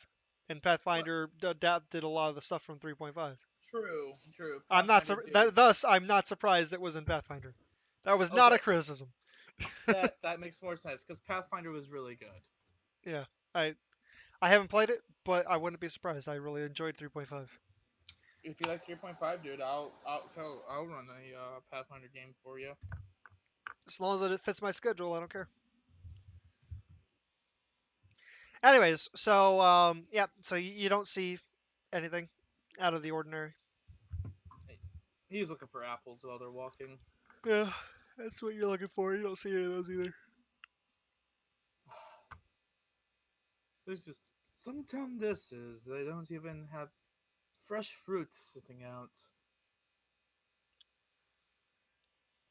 and But Pathfinder adapted a lot of the stuff from 3.5. true. I'm not Pathfinder did. thus I'm not surprised it was in Pathfinder. That was not a Okay, criticism. that makes more sense because Pathfinder was really good. Yeah, I I haven't played it, but I wouldn't be surprised. I really enjoyed 3.5. If you like 3.5, dude, I'll run a Pathfinder game for you. As long as it fits my schedule, I don't care. Anyways, so yeah, so you don't see anything out of the ordinary. He's looking for apples while they're walking. Yeah, that's what you're looking for. You don't see any of those either. There's just some town this is they don't even have fresh fruits sitting out.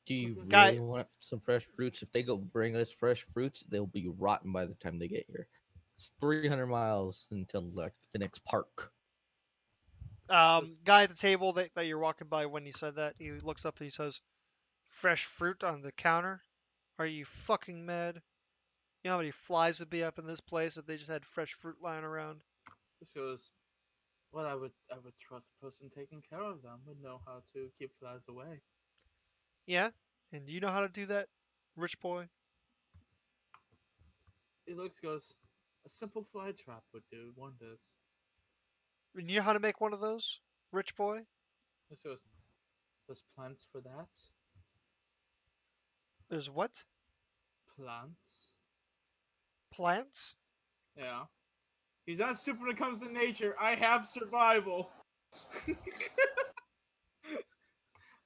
Do you Look, Guy, really want some fresh fruits? If they go bring us fresh fruits, they'll be rotten by the time they get here. It's 300 miles until like the next park. guy at the table that you're walking by when he said that, he looks up and he says, "Fresh fruit on the counter? Are you fucking mad? You know how many flies would be up in this place if they just had fresh fruit lying around?" This goes. Well, I would trust the person taking care of them would know how to keep flies away. Yeah? And do you know how to do that, rich boy? He looks, goes, a simple fly trap would do wonders. And you know how to make one of those, rich boy? This goes, there's plants for that. There's what? Plants. Plants? Yeah. He's not stupid when it comes to nature. I have survival.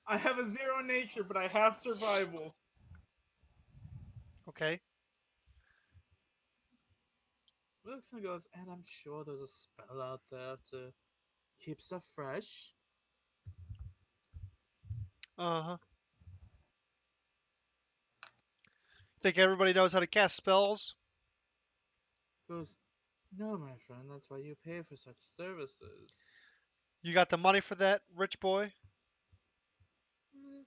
I have a 0 nature, but I have survival. Okay. Looks and goes, and I'm sure there's a spell out there to keep stuff fresh. Uh-huh. Think everybody knows how to cast spells? Goes, no, my friend, that's why you pay for such services. You got the money for that, rich boy? Eh,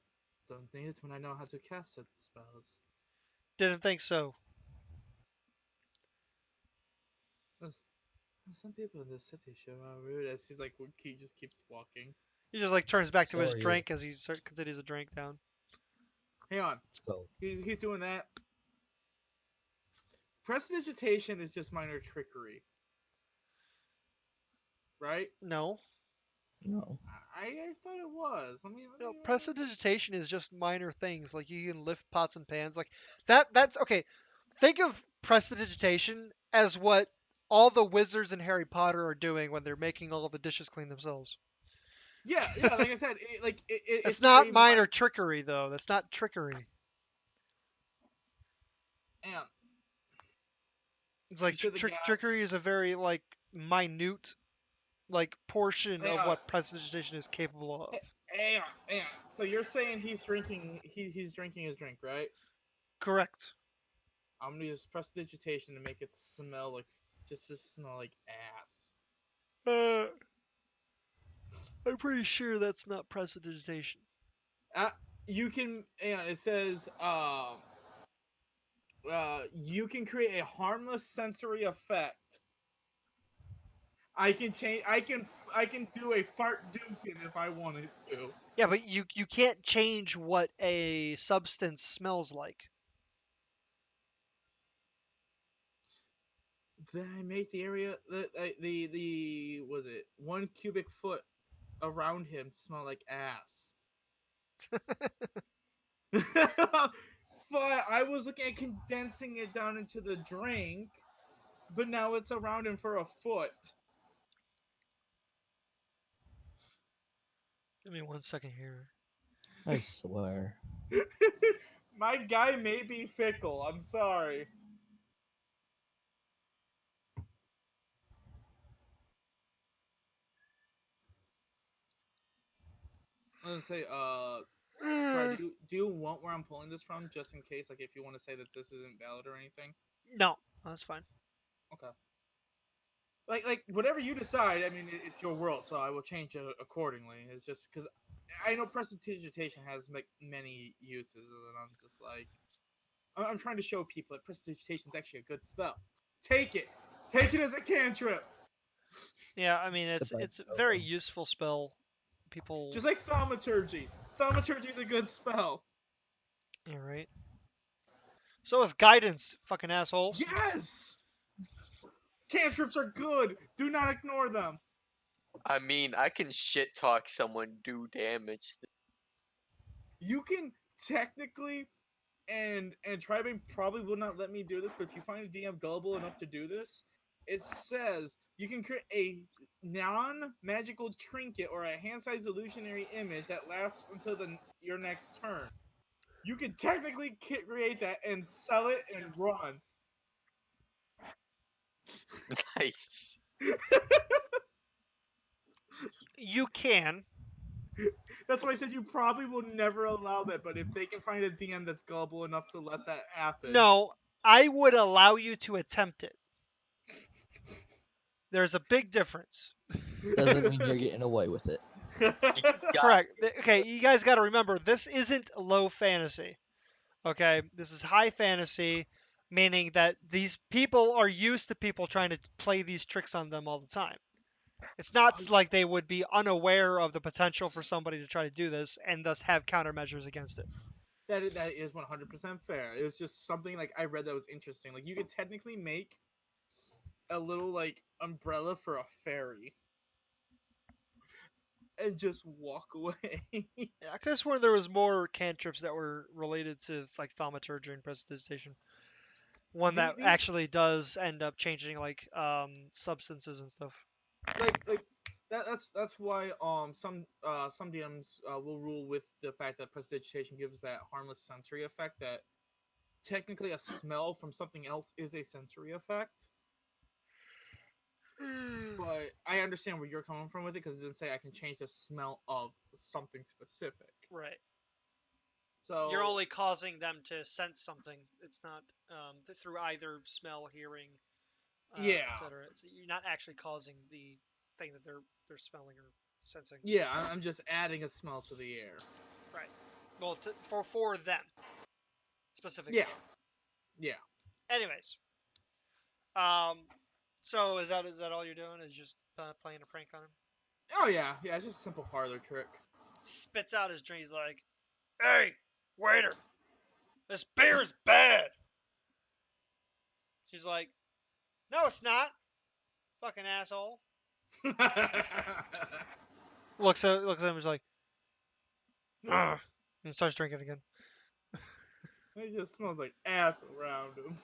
don't need it when I know how to cast such spells. Didn't think so. Some people in this city sure are rude. As he's like, he just keeps walking. He just like turns back to So his are you. drink as he continues to drink down. Hang on, Let's go. he's doing that. Prestidigitation is just minor trickery, right? No. No. I thought it was. Let me. No, prestidigitation is just minor things. Like you can lift pots and pans. Like that's okay. Think of prestidigitation as what all the wizards in Harry Potter are doing when they're making all of the dishes clean themselves. Yeah, yeah. Like I said, It's it's not very minor trickery though. That's not trickery. And It's like you said the guy. trickery is a very like minute like portion of Yeah. what prestidigitation is capable of. Hang on, hang on. So you're saying he's drinking? He's drinking his drink, right? Correct. I'm gonna use prestidigitation to make it smell like just smell like ass. I'm pretty sure that's not prestidigitation. You can. Hang on, it says you can create a harmless sensory effect. I can change. I can do a fart dukin if I wanted to. Yeah, but you can't change what a substance smells like. Then I make the area the was it 1 cubic foot around him smell like ass. But I was looking at condensing it down into the drink, but now it's around him for a foot. Give me 1 second here. I swear. My guy may be fickle. I'm sorry. I'm gonna say, Try, do you want where I'm pulling this from, just in case, like, if you want to say that this isn't valid or anything? No, that's fine. Okay. Like whatever you decide. I mean, it's your world, so I will change it accordingly. It's just because I know prestidigitation has like many uses, and I'm just like, I'm trying to show people that prestidigitation is actually a good spell. Take it as a cantrip. Yeah, I mean Except I it's a don't very know. useful spell. People. Just like thaumaturgy. Thaumaturgy is a good spell. All right. So is guidance, fucking assholes. Yes. Cantrips are good. Do not ignore them. I mean, I can shit talk someone, do damage. You can technically, and Tribane probably will not let me do this, but if you find a DM gullible enough to do this, it says you can create a non-magical trinket or a hand-sized illusionary image that lasts until your next turn. You can technically create that and sell it and run. Nice. you can. That's why I said you probably will never allow that. But if they can find a DM that's gullible enough to let that happen, No, I would allow you to attempt it. There's a big difference. Doesn't mean you're getting away with it. Correct. Okay, you guys got to remember this isn't low fantasy. Okay, this is high fantasy, meaning that these people are used to people trying to play these tricks on them all the time. It's not like they would be unaware of the potential for somebody to try to do this and thus have countermeasures against it. that is 100% fair. It was just something like I read that was interesting. Like you could technically make a little like umbrella for a fairy and just walk away. Yeah, I could have sworn there was more cantrips that were related to like thaumaturgy and prestidigitation. One that These actually does end up changing like substances and stuff. like that's why some DMs will rule with the fact that prestidigitation gives that harmless sensory effect that technically a smell from something else is a sensory effect. But I understand where you're coming from with it because it doesn't say I can change the smell of something specific. Right. So You're only causing them to sense something. It's not through either smell, hearing, Yeah. etc. So you're not actually causing the thing that they're smelling or sensing. yeah, I'm just adding a smell to the air. Right. Well, for them specifically. Yeah. Yeah. Anyways, so is that all you're doing? Is just playing a prank on him? Oh yeah, yeah. It's just a simple parlor trick. Spits out his drink. He's like, "Hey, waiter, this beer is bad." She's like, "No, it's not. Fucking asshole." Looks at him. He's like, "Ugh," and starts drinking again. It just smells like ass around him.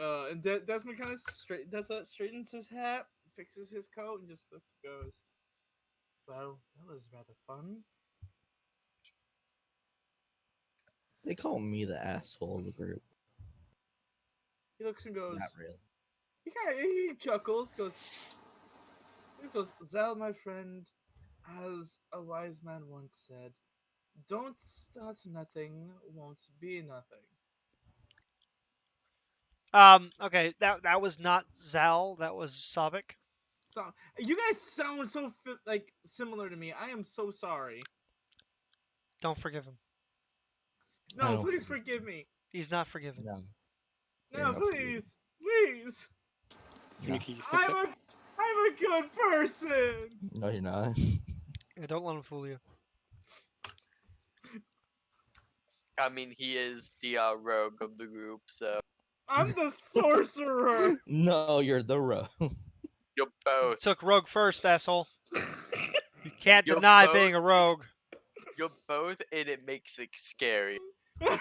And Desmond kind of straightens his hat, fixes his coat, and just goes, "Well, that was rather fun." They call me the asshole of the group. He looks and goes. Not really. He chuckles. Goes. Zal, my friend, as a wise man once said, "Don't start nothing, won't be nothing." Okay, that was not Zal. That was Savik. So you guys sound so like similar to me. I am so sorry. Don't forgive him. I No, don't please forgive forgive me. He's not forgiven. No. No, Yeah, no, please, please. No. I'm a good person. No, you're not. Yeah, don't let him fool you. I mean, he is the rogue of the group, so I'm the sorcerer. No, you're the rogue. you're both. Took rogue first, asshole. You can't You're deny both- being a rogue. You're both, and it makes it scary. I'm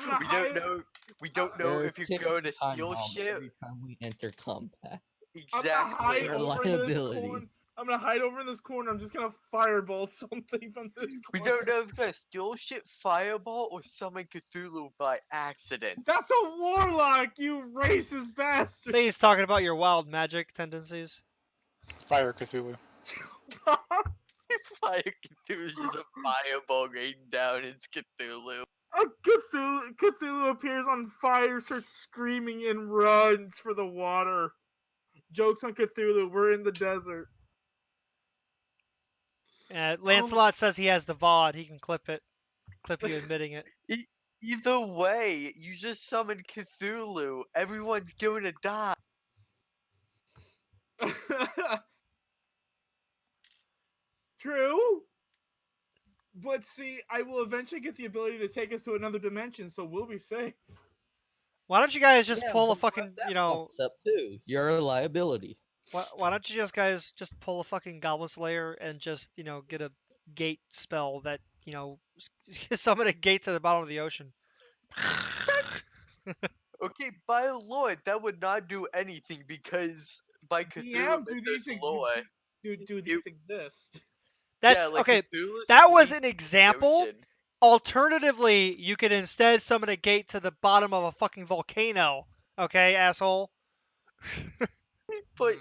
gonna We hide. don't know. We don't know You're if you're ticking going to time steal bomb shit. every time we enter combat. I'm gonna hide Exactly. Your over in this liability. corner. I'm gonna hide over in this corner. I'm just gonna fireball something from this corner. We don't know if you're gonna steal shit, fireball, or summon Cthulhu by accident. That's a warlock, you racist bastard. Say he's talking about your wild magic tendencies. Fire Cthulhu. Fire Cthulhu's just a fireball raining down. It's Cthulhu. Cthulhu appears on fire, starts screaming, and runs for the water. Jokes on Cthulhu. We're in the desert. Lancelot says he has the VOD. He can clip it. Clip you admitting it. Either way, you just summoned Cthulhu. Everyone's going to die. True. But see, I will eventually get the ability to take us to another dimension, so we'll be safe. Why don't you guys just Yeah, pull a but fucking, that you know, fucks up too. You're a liability. why don't you guys just pull a fucking Goblin Slayer and just, you know, get a gate spell that, you know, summon a gate to the bottom of the ocean. Okay, by lore, that would not do anything because by Cthulhu, do there's these lore. do these exist? That's Yeah, like okay. Cthulhu That was sleep an in the example. ocean. Alternatively, you could instead summon a gate to the bottom of a fucking volcano. Okay, asshole. But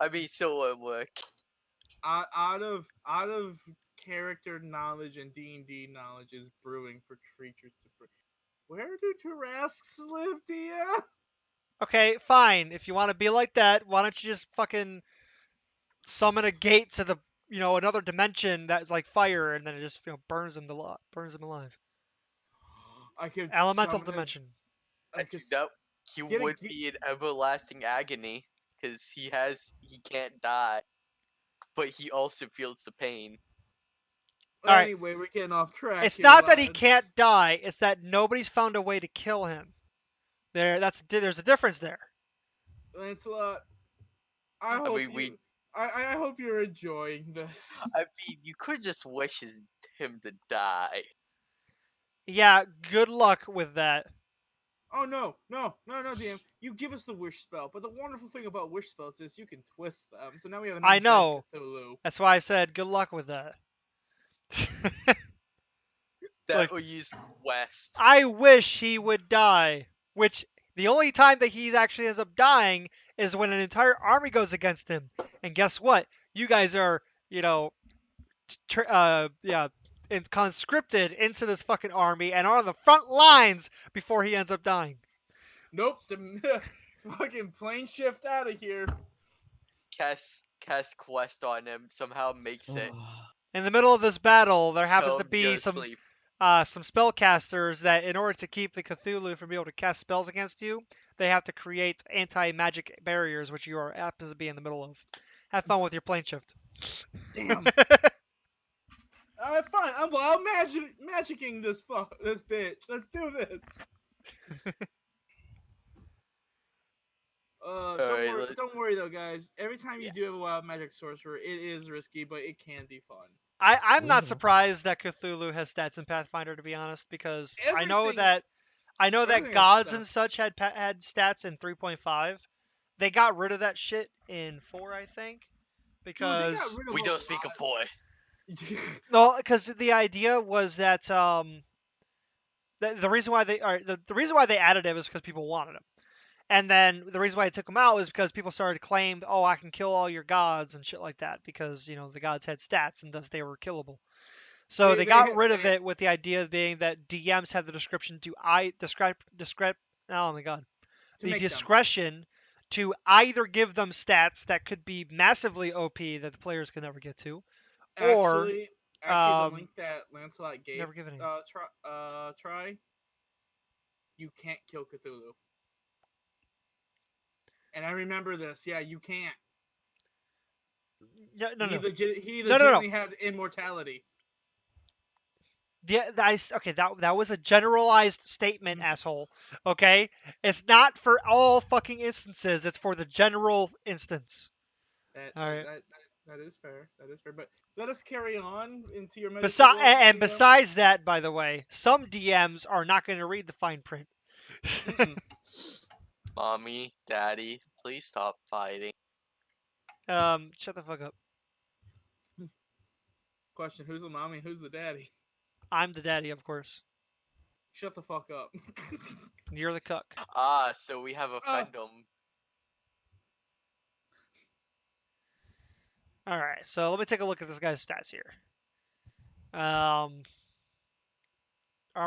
I mean, so look. Out of character knowledge and D&D knowledge is brewing for creatures to brew. Where do Tarrasques live, Tia? Okay, fine. If you want to be like that, why don't you just fucking summon a gate to the another dimension that's like fire, and then it just burns them alive. I could Elemental summon dimension. I could No, he get a would ge- be in everlasting agony because he can't die, but he also feels the pain. All right. Anyway, we're getting off track It's here, not that he lads. can't die. It's that nobody's found a way to kill him. There's a difference there. Lancelot, I I hope mean, we. I hope you're enjoying this. I mean, you could just wish him to die. Yeah. Good luck with that. Oh no, DM. You give us the wish spell, but the wonderful thing about wish spells is you can twist them. So now we have an I undead know. Cthulhu. That's why I said good luck with that. That Like, will use Quest. I wish he would die. Which the only time that he actually ends up dying is when an entire army goes against him. And guess what? You guys are, conscripted into this fucking army and are on the front lines before he ends up dying. Nope, the fucking plane shift out of here. Cast Quest on him, somehow makes it. In the middle of this battle, there happens to Tell him to be go to some sleep. spellcasters that, in order to keep the Cthulhu from being able to cast spells against you, they have to create anti-magic barriers, which you are apt to be in the middle of. Have fun with your plane shift. Damn. Alright, fine. I'm magicking this bitch. Let's do this. Don't worry though, guys. Every time you do have a wild magic sorcerer, it is risky, but it can be fun. I'm not Mhm. surprised that Cthulhu has stats in Pathfinder, to be honest, because I know Everything that has gods stats. and such had stats in 3.5. They got rid of that shit in 4, I think, Dude, because they got rid of We a don't speak of lot. boy. no, because the idea was that the reason why the reason why they added it was because people wanted them. And then the reason why I took them out was because people started to claim, oh, I can kill all your gods and shit like that because, the gods had stats and thus they were killable. So they got rid of it with the idea being that DMs had the description to oh my god. The discretion to either give them stats that could be massively OP that the players could never get to, or Actually, the link that Lancelot gave, never given any. try. You can't kill Cthulhu. And I remember this. Yeah, you can't. No. He legitimately has immortality. Yeah, that was a generalized statement, asshole. Okay, it's not for all fucking instances. It's for the general instance. That is fair. That is fair. But let us carry on into your medical. Besides that, by the way, some DMs are not going to read the fine print. Mommy, Daddy, please stop fighting. Shut the fuck up. Question: who's the mommy? Who's the daddy? I'm the daddy, of course. Shut the fuck up. You're the cuck. Ah, so we have a fandom. Alright, so let me take a look at this guy's stats here. Armor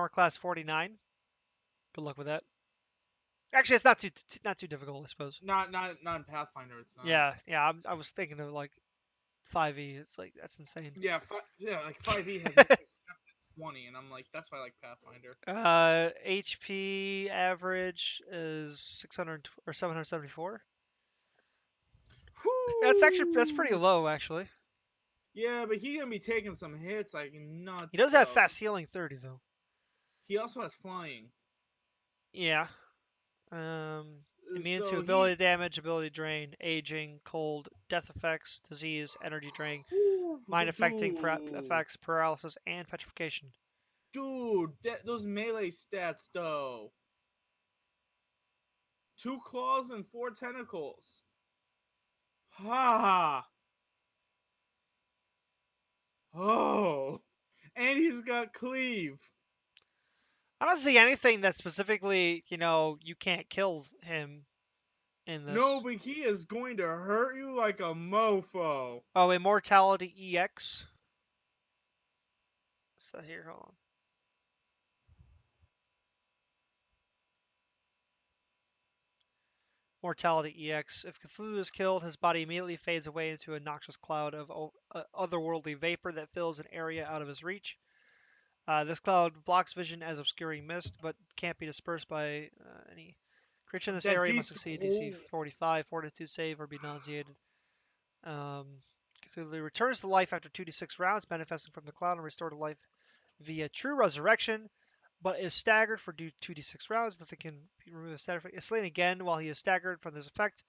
class 49. Good luck with that. Actually, it's not too difficult, I suppose. Not in Pathfinder. It's not. Yeah. I was thinking of like 5e. It's like that's insane. Yeah, like 5e has 20, and I'm like, that's why I like Pathfinder. HP average is 600 or 774. That's pretty low, actually. Yeah, but he's gonna be taking some hits like nuts. He does have fast healing 30 though. He also has flying. Yeah. Immune to ability damage, ability drain, aging, cold, death effects, disease, energy drain, mind affecting effects, paralysis, and petrification. Dude, those melee stats though. 2 claws and 4 tentacles. Ha! Oh, and he's got cleave. I don't see anything that specifically, you can't kill him. in this. No, but he is going to hurt you like a mofo. Oh, Immortality EX. So here, hold on. Mortality EX. If Cthulhu is killed, his body immediately fades away into a noxious cloud of otherworldly vapor that fills an area out of his reach. This cloud blocks vision as obscuring mist, but can't be dispersed by any creature in this That area. Must DC. succeed DC 45, Fortitude save, or be nauseated. Cthulhu returns to life after 2d6 rounds, manifesting from the cloud and restored to life via true resurrection, but is staggered for 2d6 rounds. Nothing can remove the stagger effect. Is slain again while he is staggered from this effect.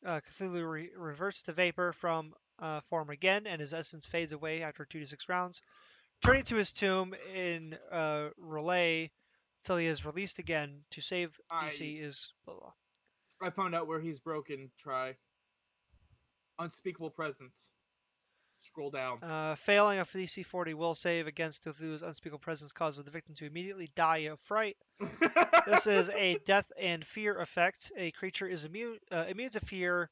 Cthulhu reverts to vapor from form again, and his essence fades away after 2d6 rounds. Turning to his tomb in relay until he is released again. To save DC is blah blah. I found out where he's broken. Try unspeakable presence. Scroll down. Failing a DC 40 will save against Cthulhu's unspeakable presence causes the victim to immediately die of fright. This is a death and fear effect. A creature is immune to fear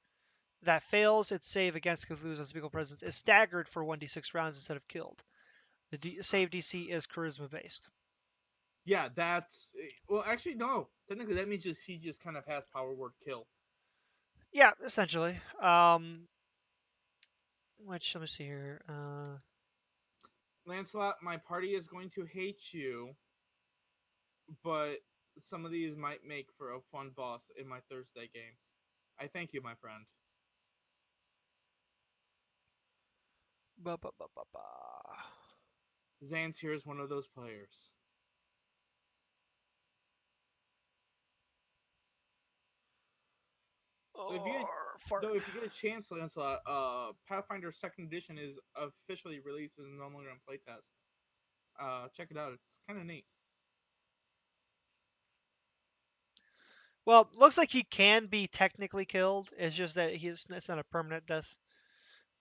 that fails its save against Cthulhu's unspeakable presence is staggered for 1d6 rounds instead of killed. The save DC is charisma based. Yeah, that's well. Actually, no. Technically, that means he just kind of has power word kill. Yeah, essentially. Which let me see here. Lancelot, my party is going to hate you, but some of these might make for a fun boss in my Thursday game. I thank you, my friend. Ba, ba, ba, ba, ba. Zans here is one of those players. If you get a chance, Lancelot, Pathfinder Second Edition is officially released and no longer on playtest. Check it out; it's kind of neat. Well, looks like he can be technically killed. It's just that it's not a permanent death.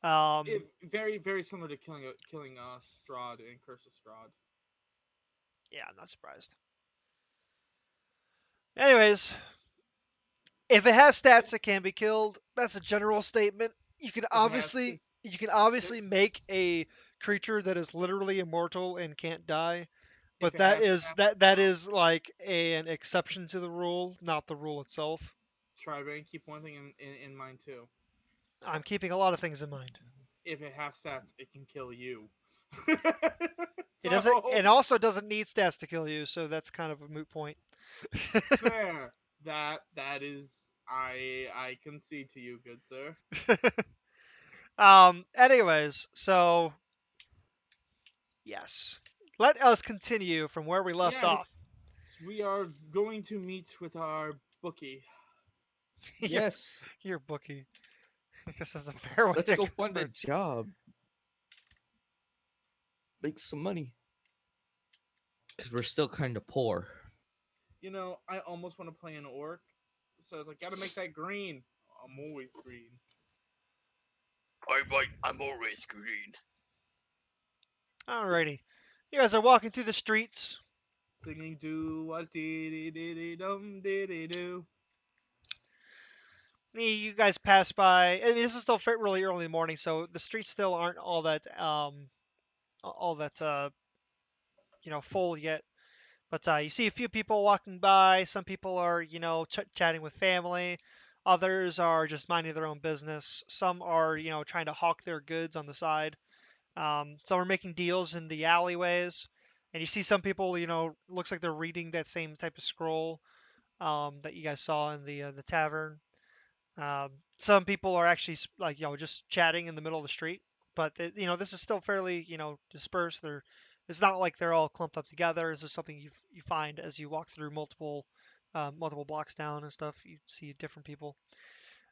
Very, very similar to killing Strahd in Curse of Strahd. Yeah, I'm not surprised. Anyways, if it has stats that can be killed, that's a general statement. You can obviously make a creature that is literally immortal and can't die, but that is like an exception to the rule, not the rule itself. Try and keep one thing in mind too. I'm keeping a lot of things in mind. If it has stats, it can kill you. It also doesn't need stats to kill you, so that's kind of a moot point. Fair. That is, I concede to you, good sir. Anyways, so yes, let us continue from where we left off. We are going to meet with our bookie. Yes. Your bookie. This is a fair way. Let's go find a job. Make some money. Because we're still kind of poor. You know, I almost want to play an orc. So I was like, gotta make that green. I'm always green. I'm always green. Alrighty. You guys are walking through the streets. Singing do what diddy dum diddy do. You guys pass by. I mean, this is still really early in the morning, so the streets still aren't all that full yet. But you see a few people walking by. Some people are chatting with family. Others are just minding their own business. Some are trying to hawk their goods on the side. Some are making deals in the alleyways. And you see some people, looks like they're reading that same type of scroll that you guys saw in the tavern. Some people are actually just chatting in the middle of the street, but this is still fairly dispersed. It's not like they're all clumped up together. This is something you find as you walk through multiple blocks down and stuff. You see different people.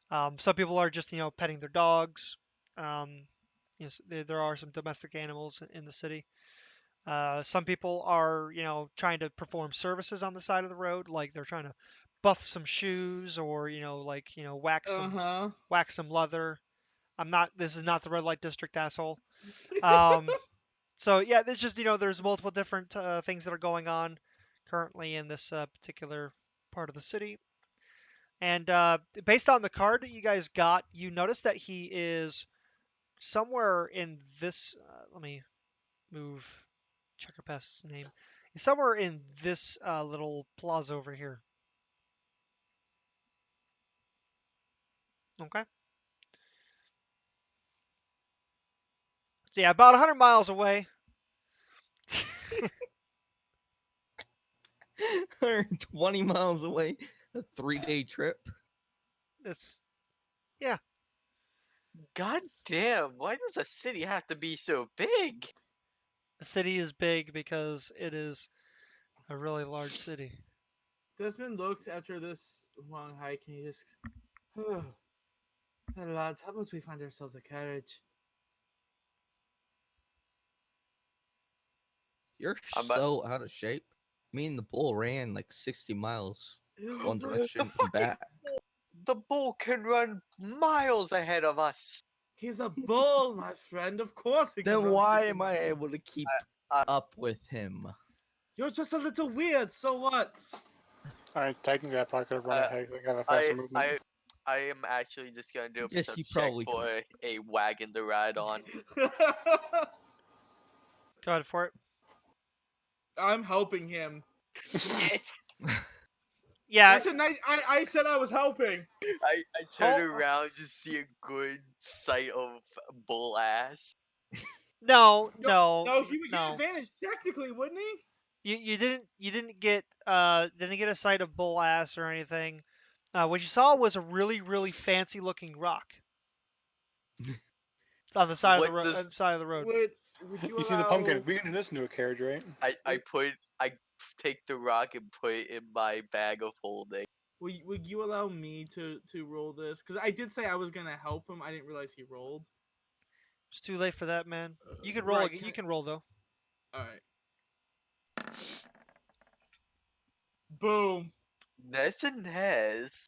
Some people are just petting their dogs. There are some domestic animals in the city. Some people are trying to perform services on the side of the road, like they're trying to buff some shoes or wax some leather. This is not the red light district, asshole. So yeah, there's just there's multiple different things that are going on currently in this particular part of the city. And based on the card that you guys got, you notice that he is somewhere in this. Let me move. Checker past his name. He's somewhere in this little plaza over here. Okay. So yeah, about 100 miles away. 120 miles away, a 3-day trip. It's yeah. God damn, why does a city have to be so big? The city is big because it is a really large city. Desmond looks after this long hike and he just, hey lads, how about we find ourselves a carriage? You're I'm a- so out of shape. Me and the bull ran like 60 miles one Bro, direction and fucking back. the bull can run miles ahead of us. he's a bull, my friend. Of course he can Then run why 60 am I miles. able to keep I- up with him? You're just a little weird, so what? Alright, technically I probably could have run Uh, ahead. 'Cause I have a faster I movement. I am actually just gonna do a Yes, perception you check probably for a wagon to ride on. Go ahead for it. I'm helping him. Shit! Yeah. That's a nice. I said I was helping. I turn Oh. around to see a good sight of bull ass. No, No, no, he would get no. advantage technically, wouldn't he? You didn't get a sight of bull ass or anything. What you saw was a really fancy looking rock on the side of the What road. On does the side of the road. Would you He sees allow? a pumpkin. We can turn this into a carriage, right? I take the rock and put it in my bag of holding. Would you allow me to roll this? Because I did say I was gonna help him. I didn't realize he rolled. It's too late for that, man. You can roll. Right, You can roll though. All right. Boom. Ness and Nez.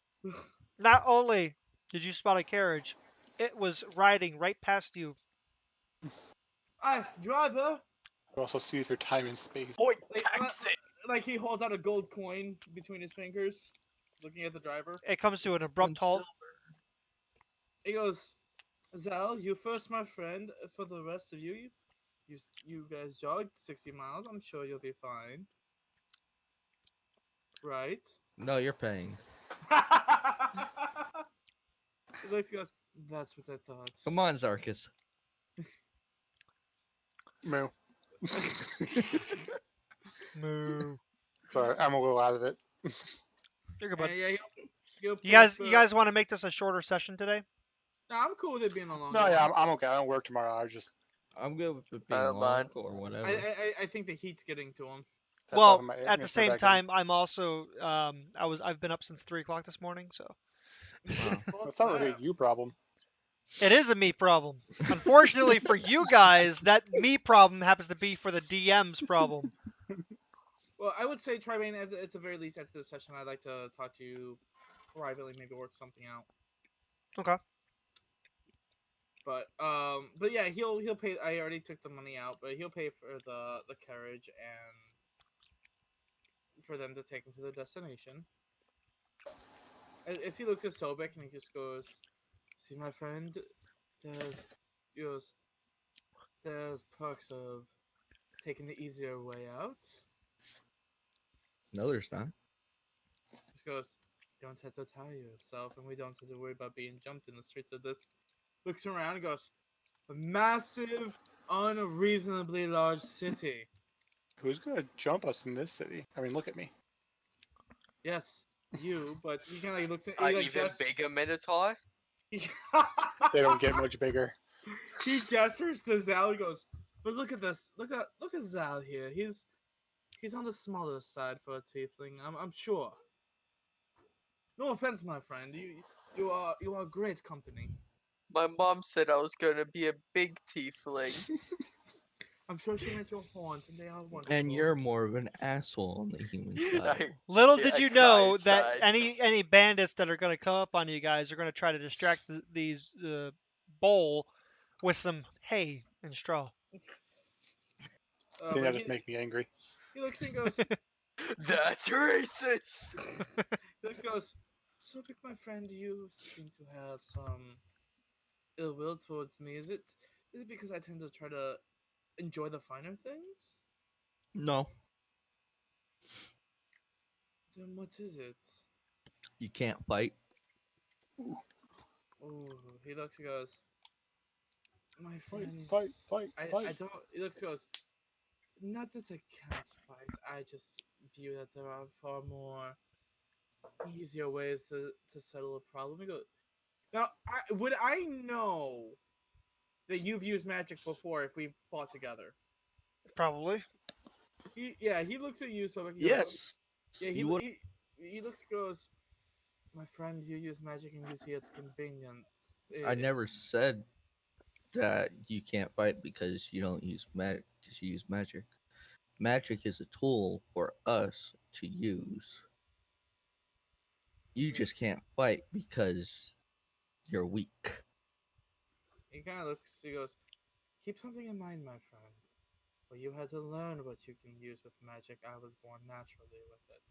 Not only did you spot a carriage, it was riding right past you. Hi, driver. We also see through time and space. Boy, Like, tax it! like he holds out a gold coin between his fingers, looking at the driver. It comes to an It's abrupt halt. He goes, Zal, you first, my friend. For the rest of you guys jogged 60 miles. I'm sure you'll be fine. Right? No, you're paying. He goes, that's what I thought. Come on, Zarkus. Moo. Moo. Sorry, I'm a little out of it. You're good, bud. And yeah, he'll You pick up you guys want to make this a shorter session today? No, I'm cool with it being a longer. No, yeah, one. I'm okay. I don't work tomorrow. I was just I'm good with it being don't long mind. or whatever. I think the heat's getting to him. that's Well, off of my at the make sure same back in. time, I'm also I've been up since 3 o'clock this morning, so Wow. That sounds like a you problem. it is a me problem. Unfortunately for you guys, that me problem happens to be for the DM's problem. Well, I would say, Tribane, at the very least, after this session, I'd like to talk to you privately, maybe work something out. Okay. But yeah, he'll pay. I already took the money out, but he'll pay for the carriage and for them to take him to the destination. As he looks at Sobek and he just goes, "See, my friend, there's perks of taking the easier way out." No, there's not. Just goes, "You don't have to tire yourself, and we don't have to worry about being jumped in the streets of this." Looks around and goes, "A massive, unreasonably large city." Who's gonna jump us in this city? I mean, look at me. Yes, you, but he kind of like looks at An he like even bigger Minotaur? They don't get much bigger. He gestures to Zal and goes, "But look at this. Look at Zal here. He's on the smaller side for a tiefling. I'm sure. No offense, my friend. You are great company. My mom said I was gonna be a big tiefling. I'm sure she met your horns, and they are wonderful." And you're more of an asshole on the human side. Little Yeah, did I you cry know that inside. any bandits that are going to come up on you guys are going to try to distract these bowl with some hay and straw. Didn't But that just make me angry? he looks and goes, That's racist! he looks and goes, Sobek, my friend, you seem to have some ill will towards me. Is it because I tend to try to enjoy the finer things? No, Then what is it? you can't fight. Oh, he looks and goes, my Fight, friend, fight, fight, I fight. don't. He looks and goes, not that I can't fight. I just view that there are far more easier ways to settle a problem. He goes, now, would I know that you've used magic before if we've fought together? Probably. He looks at you, so he goes, Yes. yeah, You would. he looks goes, my friend, you use magic and you see its convenience. I never said that you can't fight because you don't use magic. Because you use magic. Magic is a tool for us to use. You just can't fight because you're weak. He kind of looks. He goes, keep something in mind, my friend. Well, you had to learn what you can use with magic. I was born naturally with it.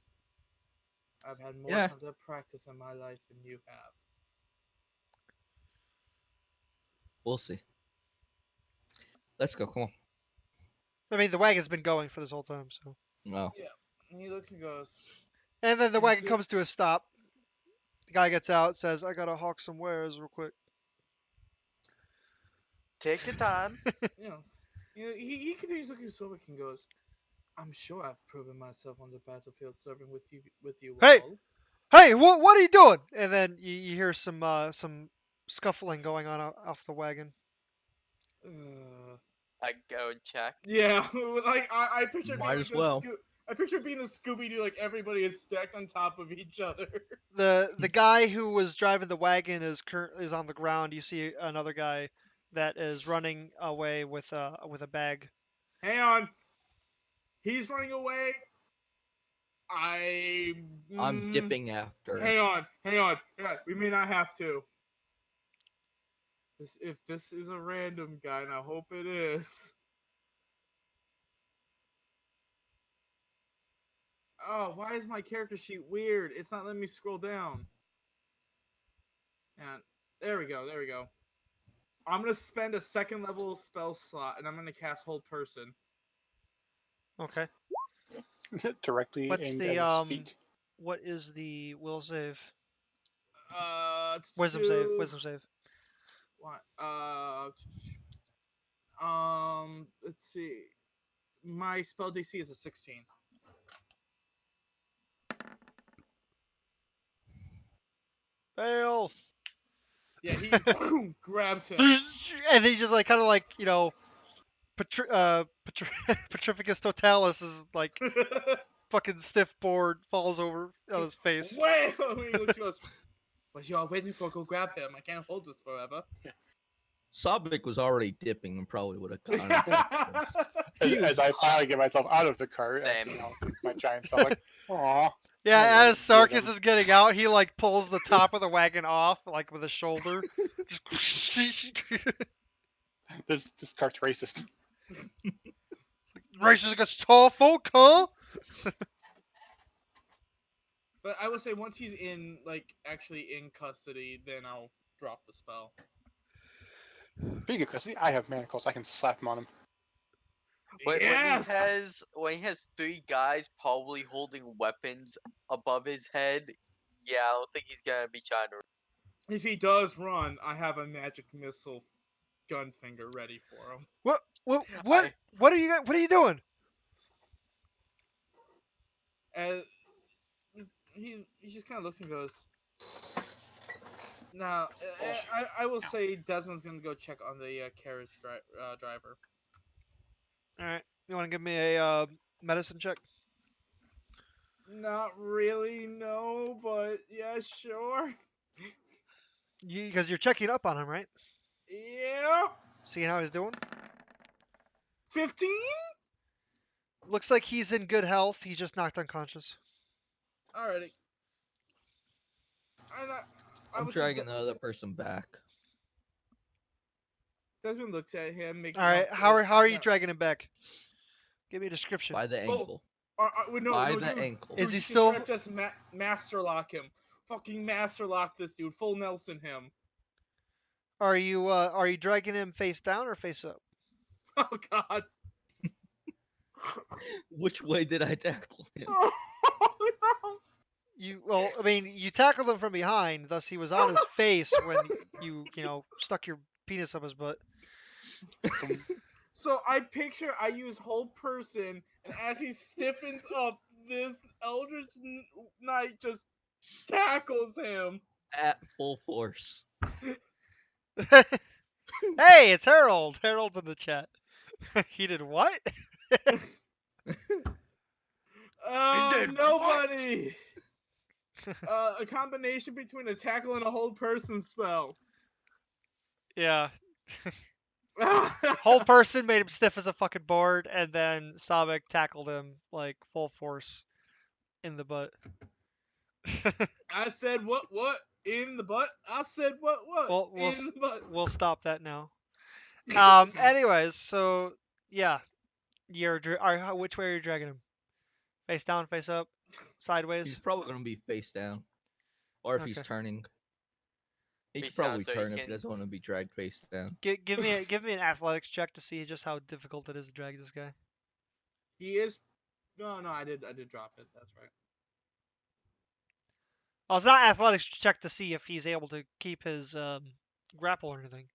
I've had more Yeah. time to practice in my life than you have. We'll see. Let's go. Come on. I mean, the wagon's been going for this whole time, so. No. Yeah. And he looks and goes, And then the And wagon here- comes to a stop. The guy gets out, says, "I gotta hawk some wares real quick." Take your time. yes. He continues looking at Sobek and goes, I'm sure I've proven myself on the battlefield serving with you Hey! all. Hey, what are you doing? And then you hear some scuffling going on off the wagon. I go and check. Yeah, like I picture Might being as like well. I picture being the Scooby Doo, like everybody is stacked on top of each other. The guy who was driving the wagon is on the ground. You see another guy that is running away with a bag. Hang on, he's running away. I'm dipping after. Hang on. We may not have to. If this is a random guy, and I hope it is. Oh, why is my character sheet weird? It's not letting me scroll down. And there we go. I'm gonna spend a second level spell slot, and I'm gonna cast Hold Person. Okay. Directly What's aimed the at his feet. What is the will save? Let's Wisdom do save. Wisdom save. what? Let's see. My spell DC is a 16. Fail. Yeah, he grabs him. And he just like kind of like Petrificus Totalis is like fucking stiff board falls over on his face. Wait! He looks, goes, what y'all waiting for? Go grab him. I can't hold this forever. Sobek was already dipping and probably would have gone. As I finally get myself out of the cart, Same. My giant self like, aw. Yeah, Oh, as yeah, Sarkis them. is getting out, he like pulls the top of the wagon off, like with his shoulder. This cart's racist. Racist against tall folk, huh? But I would say once he's in, like, actually in custody, then I'll drop the spell. Speaking of custody, I have manacles. I can slap him on him. Yes! When he has 3 guys probably holding weapons above his head, yeah, I don't think he's gonna be trying to. If he does run, I have a magic missile gun finger ready for him. What are you doing? And he just kind of looks and goes. Now, I will say Desmond's gonna go check on the carriage driver. All right, you want to give me a medicine check? Not really, no, but yeah, sure. Because you're checking up on him, right? Yeah. Seeing how he's doing. 15? Looks like he's in good health. He's just knocked unconscious. Alrighty. I'm dragging the other person back. Desmond looks at him. All right, how are you dragging him back? Give me a description. By the ankle. No, By no, the dude. ankle. Is Dude, he you can still- straight up just master lock him. fucking master lock this dude, full Nelson him. Are you dragging him face down or face up? Oh god. Which way did I tackle him? Oh no. I mean, you tackled him from behind, thus he was on his face when you stuck your penis up his butt. So I use whole person, and as he stiffens up, this Eldritch Knight just tackles him. At full force. Hey, it's Harold. Harold's in the chat. He did what? did Nobody. A combination between a tackle and a whole person spell. Yeah. Whole person made him stiff as a fucking board, and then Sabek tackled him like full force in the butt. I said what in the butt? I said what in the butt? We'll stop that now. Anyways, so yeah, which way are you dragging him? Face down, face up, sideways. He's probably gonna be face down, or if he's Okay. turning, he Face should down probably so he turn if he can- doesn't want to be dragged face down. Give me an athletics check to see just how difficult it is to drag this guy. He is. No, I did drop it. That's right. Oh, it's not athletics check to see if he's able to keep his grapple or anything.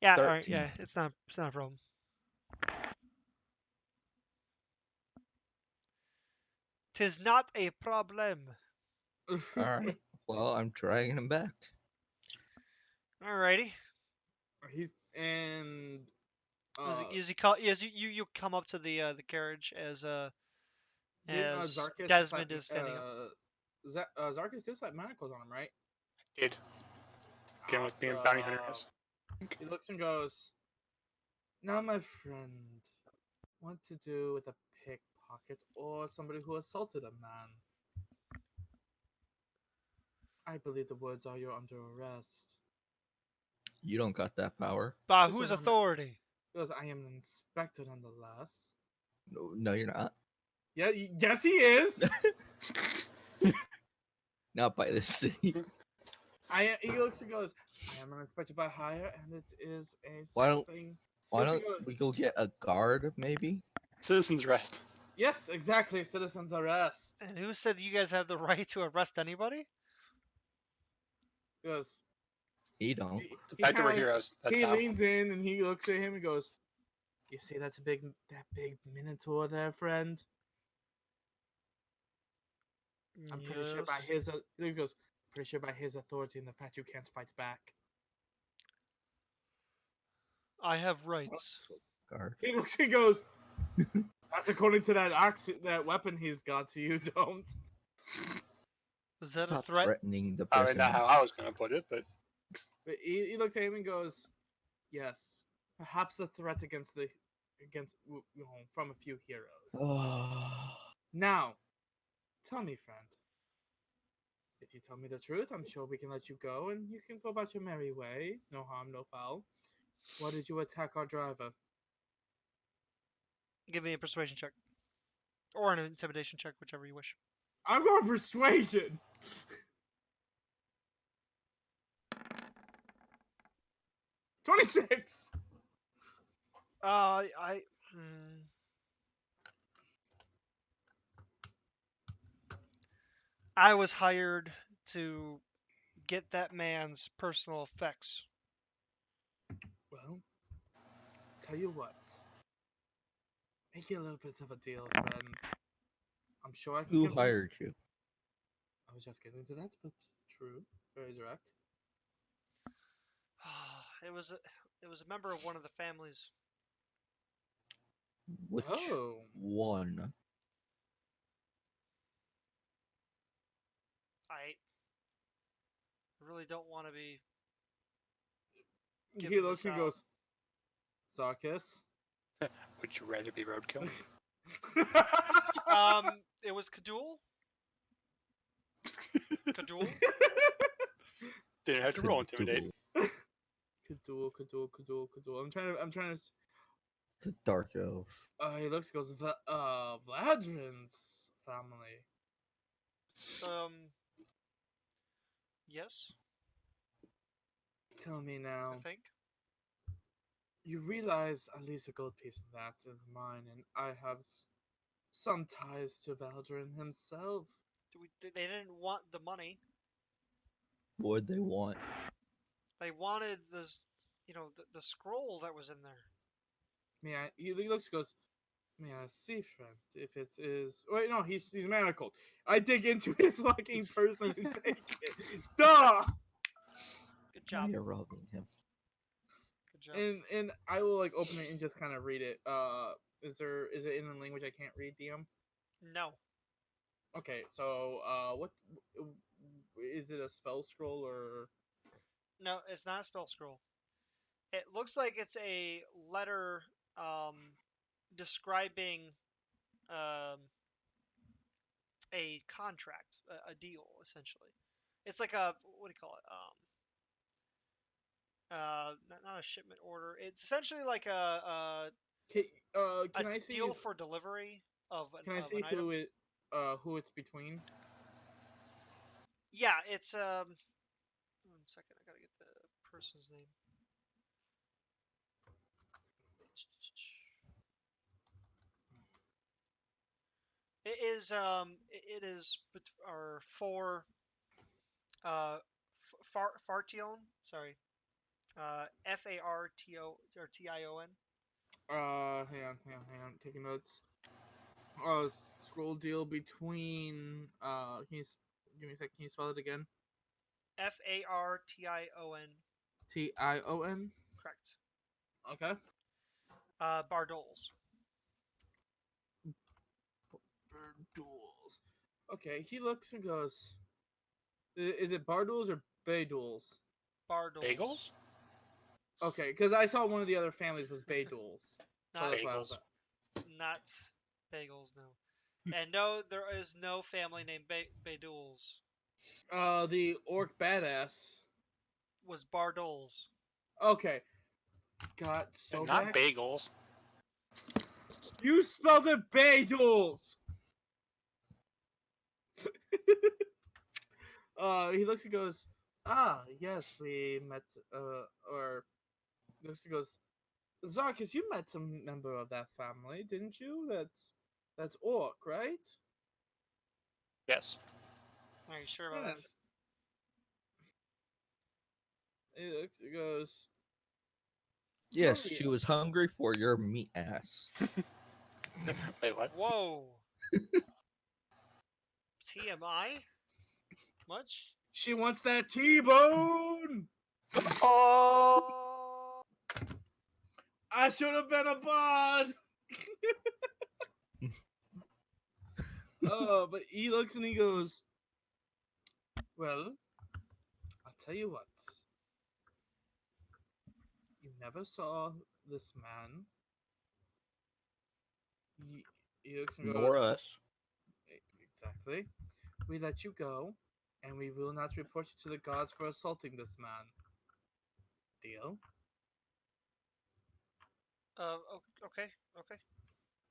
Yeah, all right, 13. yeah, it's not a problem. Tis not a problem. All right. Well, I'm dragging him back. Alrighty. He's and You come up to the carriage as Zarkis Desmond is standing up. Zarkis did slap manacles on him, right? Did. Again with being bounty hunters. He looks and goes, "Now, my friend, what to do with a pickpocket or somebody who assaulted a man? I believe the words are you're under arrest." You don't got that power. By This whose is on the- authority? He goes, "I am an inspector nonetheless." No, you're not. Yeah, yes, he is. Not by the city. He looks and goes, "I am an inspector by hire, and it is a Why don't- something." Why Looks and don't goes, we go get a guard, maybe? Citizens rest. Yes, exactly. Citizens arrest. And who said you guys have the right to arrest anybody? He goes. He don't. The fact that we're kinda- heroes. That's He how. leans in and he looks at him and goes, "You see that big minotaur there, friend? I'm pretty sure Yes. by his he goes, pretty sure by his authority and the fact you can't fight back." I have rights. Guard. He looks and goes, "That's according to that weapon he's got, so you don't." Is that a Stop threat? threatening the Probably not president. how I was going to put it, but But he looks at him and goes, "Yes, perhaps a threat against from a few heroes." Now, tell me, friend. If you tell me the truth, I'm sure we can let you go, and you can go about your merry way. No harm, no foul. Why did you attack our driver? Give me a persuasion check. Or an intimidation check, whichever you wish. I'm going persuasion. 26. I was hired to get that man's personal effects. Well, tell you what. Make it a little bit of a deal, friend. I'm sure I can Who convince- hired you? I was just getting to that, but true. Very direct. It was a member of one of the families. Which Oh. one? I really don't want to be. He Giving looks this and out. goes, "Zarkis?" would you rather be roadkill? It was Kadul. Kadul. Didn't have to roll intimidate. Kadul. I'm trying to. It's a dark elf. He looks and goes, Vladrin's family. Yes, Tell me I now. think. You realize at least a gold piece of that is mine, and I have some ties to Valdrin himself. They didn't want the money. What they want. They wanted the scroll that was in there. May I? He looks, goes. May I see, friend, if it is? Wait, no, he's manacled. I dig into his fucking person and take it. Duh. Good Now job. you're robbing him. Good job. And I will like open it and just kind of read it. Is it in a language I can't read, DM? No, Okay, so what is it? A spell scroll or? no, it's not a spell scroll. It looks like it's a letter describing um, a contract, a deal, essentially. It's like a what do you call it? Not a shipment order. It's essentially like Can, a can I see? deal for delivery of Can I see an item. who it's between? Yeah, it's 1 second. I gotta get the person's name. It is or for Fartion. Sorry, Farto or Tion. Hang on. Taking notes. Scroll deal between. Can you give me a sec? Can you spell it again? Fartion. Tion. Correct. Okay. Bardols. Duels. Okay. He looks and goes. Is it Barduels or Bayduels? Bardols. Bagels? Okay, because I saw one of the other families was Bayduels. So Not that's why I was Bagels. not bagels. No. And no, there is no family named Baduls. The orc badass. Was Bardols. Okay. Got And so not back. bagels. You spelled it Bayduels! He looks and goes, ah, yes, we met, or looks and goes, Zarkus, you met some member of that family, didn't you? That's orc, right? Yes. Are you sure about that? Yes. He looks and goes, Yes, Tell me, she was hungry for your meat ass. Wait, what? Whoa. TMI? Much? she wants that T-bone! Oh! I should have been a bard! Oh, but he looks and he goes, well, I'll tell you what. You never saw this man. He looks and Nor goes, us. exactly. We let you go, and we will not report you to the gods for assaulting this man. Deal? Okay. Okay.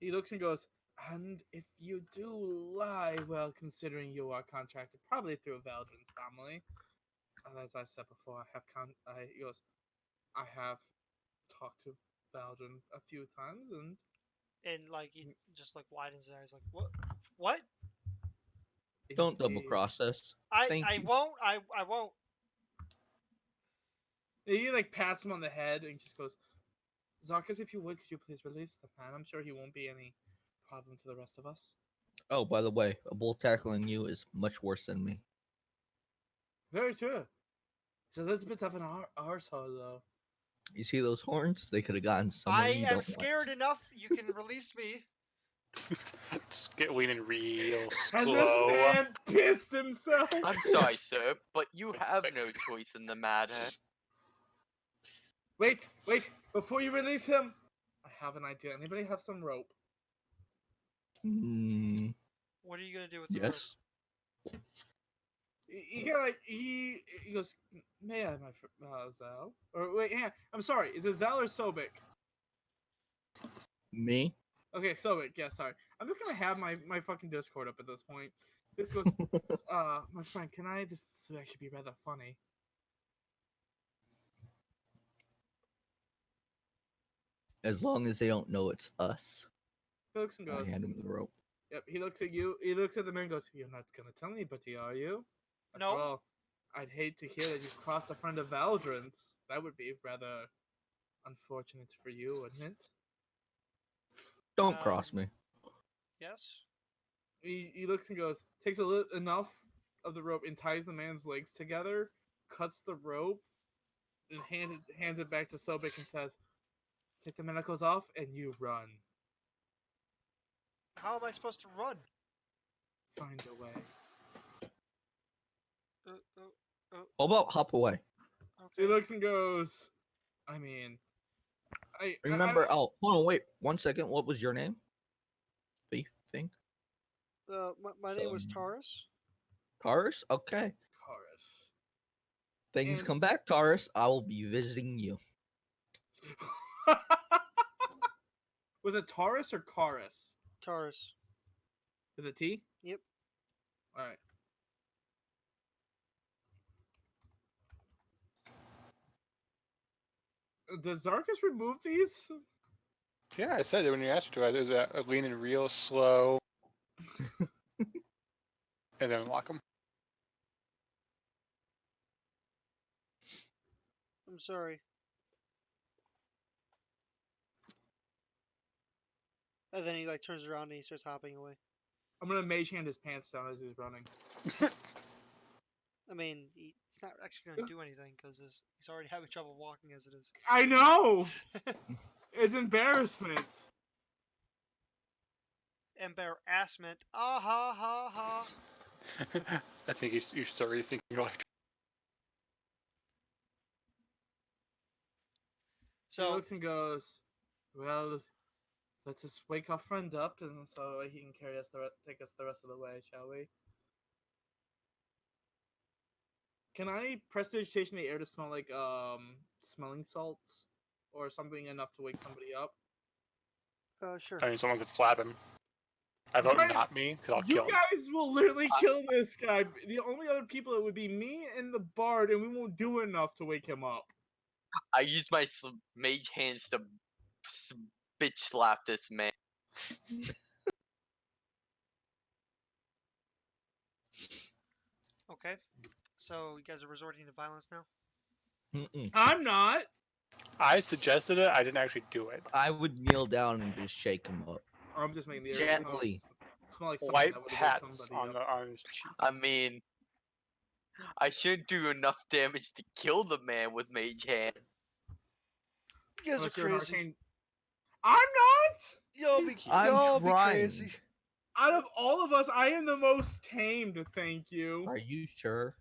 He looks and goes, and if you do lie, well, considering you are contracted probably through Valdrin's family, as I said before, he goes, I have talked to Valdrin a few times, and And like he just like widens his eyes like what? What? Don't double indeed. cross us. Thank I you. won't. I won't. He like pats him on the head and just goes, Zarkus, if you would, could you please release the man? I'm sure he won't be any problem to the rest of us. Oh, by the way, a bull tackling you is much worse than me. Very true. So that's a bit of an arsehole, though. You see those horns? They could have gotten someone I you am don't scared want. enough. You can release me. Just get leaning real And this slow. man pissed himself. I'm sorry, sir, but you have no choice in the matter. Wait. Before you release him, I have an idea. Anybody have some rope? Hmm. What are you gonna do with the rope? Yes. He kind of like he goes, may I, my Zal? Or wait, yeah, I'm sorry. Is it Zal or Sobek? Me? Okay, Sobek. Yeah, sorry. I'm just gonna have my fucking Discord up at this point. This goes, my friend, can I? This would actually be rather funny. As long as they don't know it's us. He looks and I goes, hand him the rope. yep. He looks at you. He looks at the man and goes, you're not gonna tell anybody, are you? After No. all, I'd hate to hear that you've crossed a friend of Valdrin's. That would be rather unfortunate for you, wouldn't it? Don't cross me. Yes. He looks and goes, takes enough of the rope and ties the man's legs together, cuts the rope, and hands it back to Sobek and says, take the manacles off and you run. How am I supposed to run? Find a way. How about hop away? He Okay. looks and goes, I mean, Remember, oh, hold on, wait 1 second. What was your name? Thief thing? My name was So- Taurus. Taurus? Okay. Chorus. Things And- come back, Taurus. I will be visiting you. Was it Taurus or Chorus? Taurus. With a T? Yep. Alright. Does Zarkus remove these? Yeah, I said it when you asked me to. Is that leaning real slow, and then lock them. I'm sorry. And then he like turns around and he starts hopping away. I'm gonna mage hand his pants down as he's running. I mean, he's not actually gonna do anything because he's already having trouble walking as it is. I know! It's embarrassment. Embarrassment. Ah ha ha ha. I think you should start rethinking your life. He So looks and goes, well, let's just wake our friend up and so he can carry us take us the rest of the way, shall we? Can I prestidigitation the air to smell like smelling salts or something enough to wake somebody up? sure. I mean, someone could slap him. I vote trying to- not me, because I'll You kill him. guys will literally kill this guy. The only other people it would be me and the bard, and we won't do enough to wake him up. I use my mage hands to bitch slap this man. Okay. So you guys are resorting to violence now. Mm-mm. I'm not. I suggested it. I didn't actually do it. I would kneel down and just shake him up. Or I'm just making the air Gently. smell like something White that would wake pats somebody on up. on his cheek. I mean, I shouldn't do enough damage to kill the man with mage hand. You guys Unless are you're an crazy. arcane. I'm not. Y'all be I'm y'all be trying. crazy. Out of all of us, I am the most tamed. Thank you. Are you sure?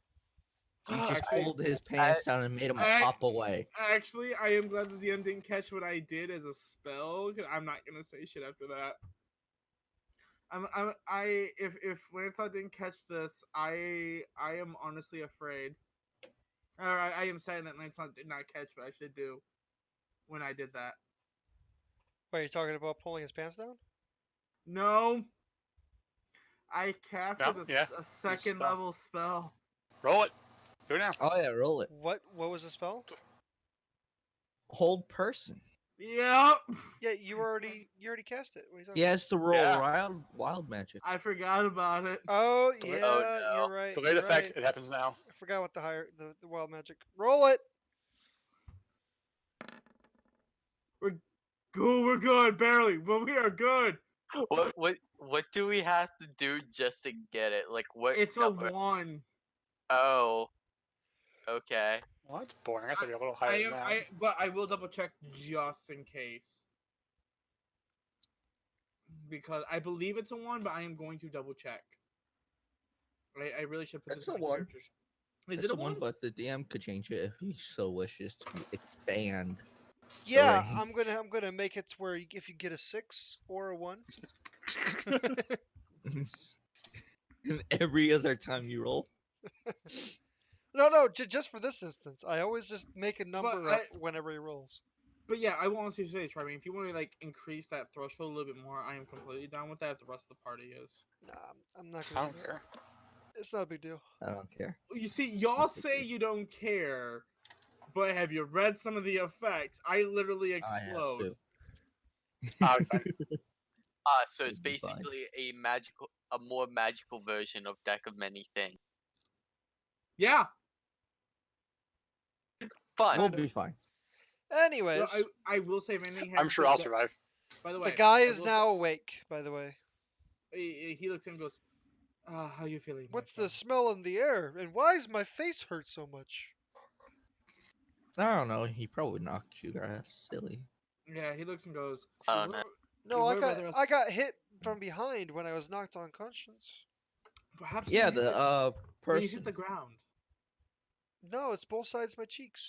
You just Actually- pulled his pants down and made him I- hop away. Actually, I am glad that the DM didn't catch what I did as a spell. 'Cause I'm not gonna say shit after that. If Lancelot didn't catch this, I am honestly afraid. Or I am sad that Lancelot did not catch what I should do when I did that. Wait, you talking about pulling his pants down? No, I casted No, a, yeah, a second spell. level spell. Roll it. Do it now. Oh yeah, roll it. What was the spell? Hold person. Yep. Yeah, you already cast it. What are you talking He has to roll Yeah. wild magic. I forgot about it. Oh Delay- yeah, Oh, no. you're right. Delayed you're effect. right. It happens now. I forgot what the wild magic. Roll it. Cool, we're good, barely, but we are good. What do we have to do just to get it? Like what It's a number? 1. Oh. Okay. Well, that's boring. I thought it'd be a little higher than that. But I will double check just in case. Because I believe it's a 1, but I am going to double check. I really should put It's this in a my 1. characters. Is It's it a a one, 1? but the DM could change it if he so wishes to expand. Yeah, range. I'm gonna make it to where if you get a 6 or a 1. And every other time you roll. No, just for this instance. I always just make a number I- up whenever he rolls. But yeah, I will honestly say, Trevor, if you want to like increase that threshold a little bit more, I am completely down with that. If the rest of the party is. Nah, I'm not I gonna do don't that. care. It's not a big deal. I don't care. You see, y'all Not big say deal. you don't care, but have you read some of the effects? I literally I have explode. to. I'll be fine. So it's It'll be fine. basically a more magical version of Deck of Many Things. Yeah. Fun. We'll Kind of. be fine. Anyways, I will say if anything I'm happens sure to I'll De- survive. By the the way, guy I is will now awake. By the way, he looks at him and goes, how you feeling, my what's the friend? smell in the air, and why does my face hurt so much? I don't know. He probably knocked you guys silly. Yeah, he looks and goes, I don't know. No, Where rather I us- got hit from behind when I was knocked unconscious. perhaps Yeah, the when you hit person. the ground. No, it's both sides of my cheeks.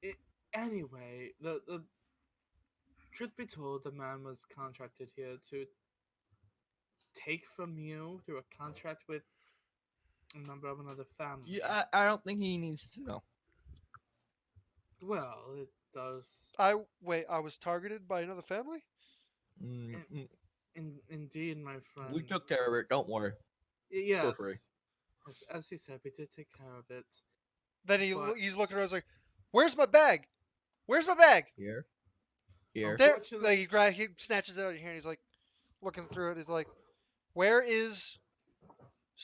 It, anyway, the truth be told, the man was contracted here to take from you through a contract with a member of another family. Yeah, I don't think he needs to know. Well, it does. I was targeted by another family. Mm, mm, Indeed, my friend. we took care of it. Don't worry. For Yes. free. As you said, we did take care of it. Then But he's looking around, he's like, "Where's my bag? Where's my bag?" Here. Here. There, unfortunately, he snatches it out of your hand. He's like, looking through it. He's like, "Where is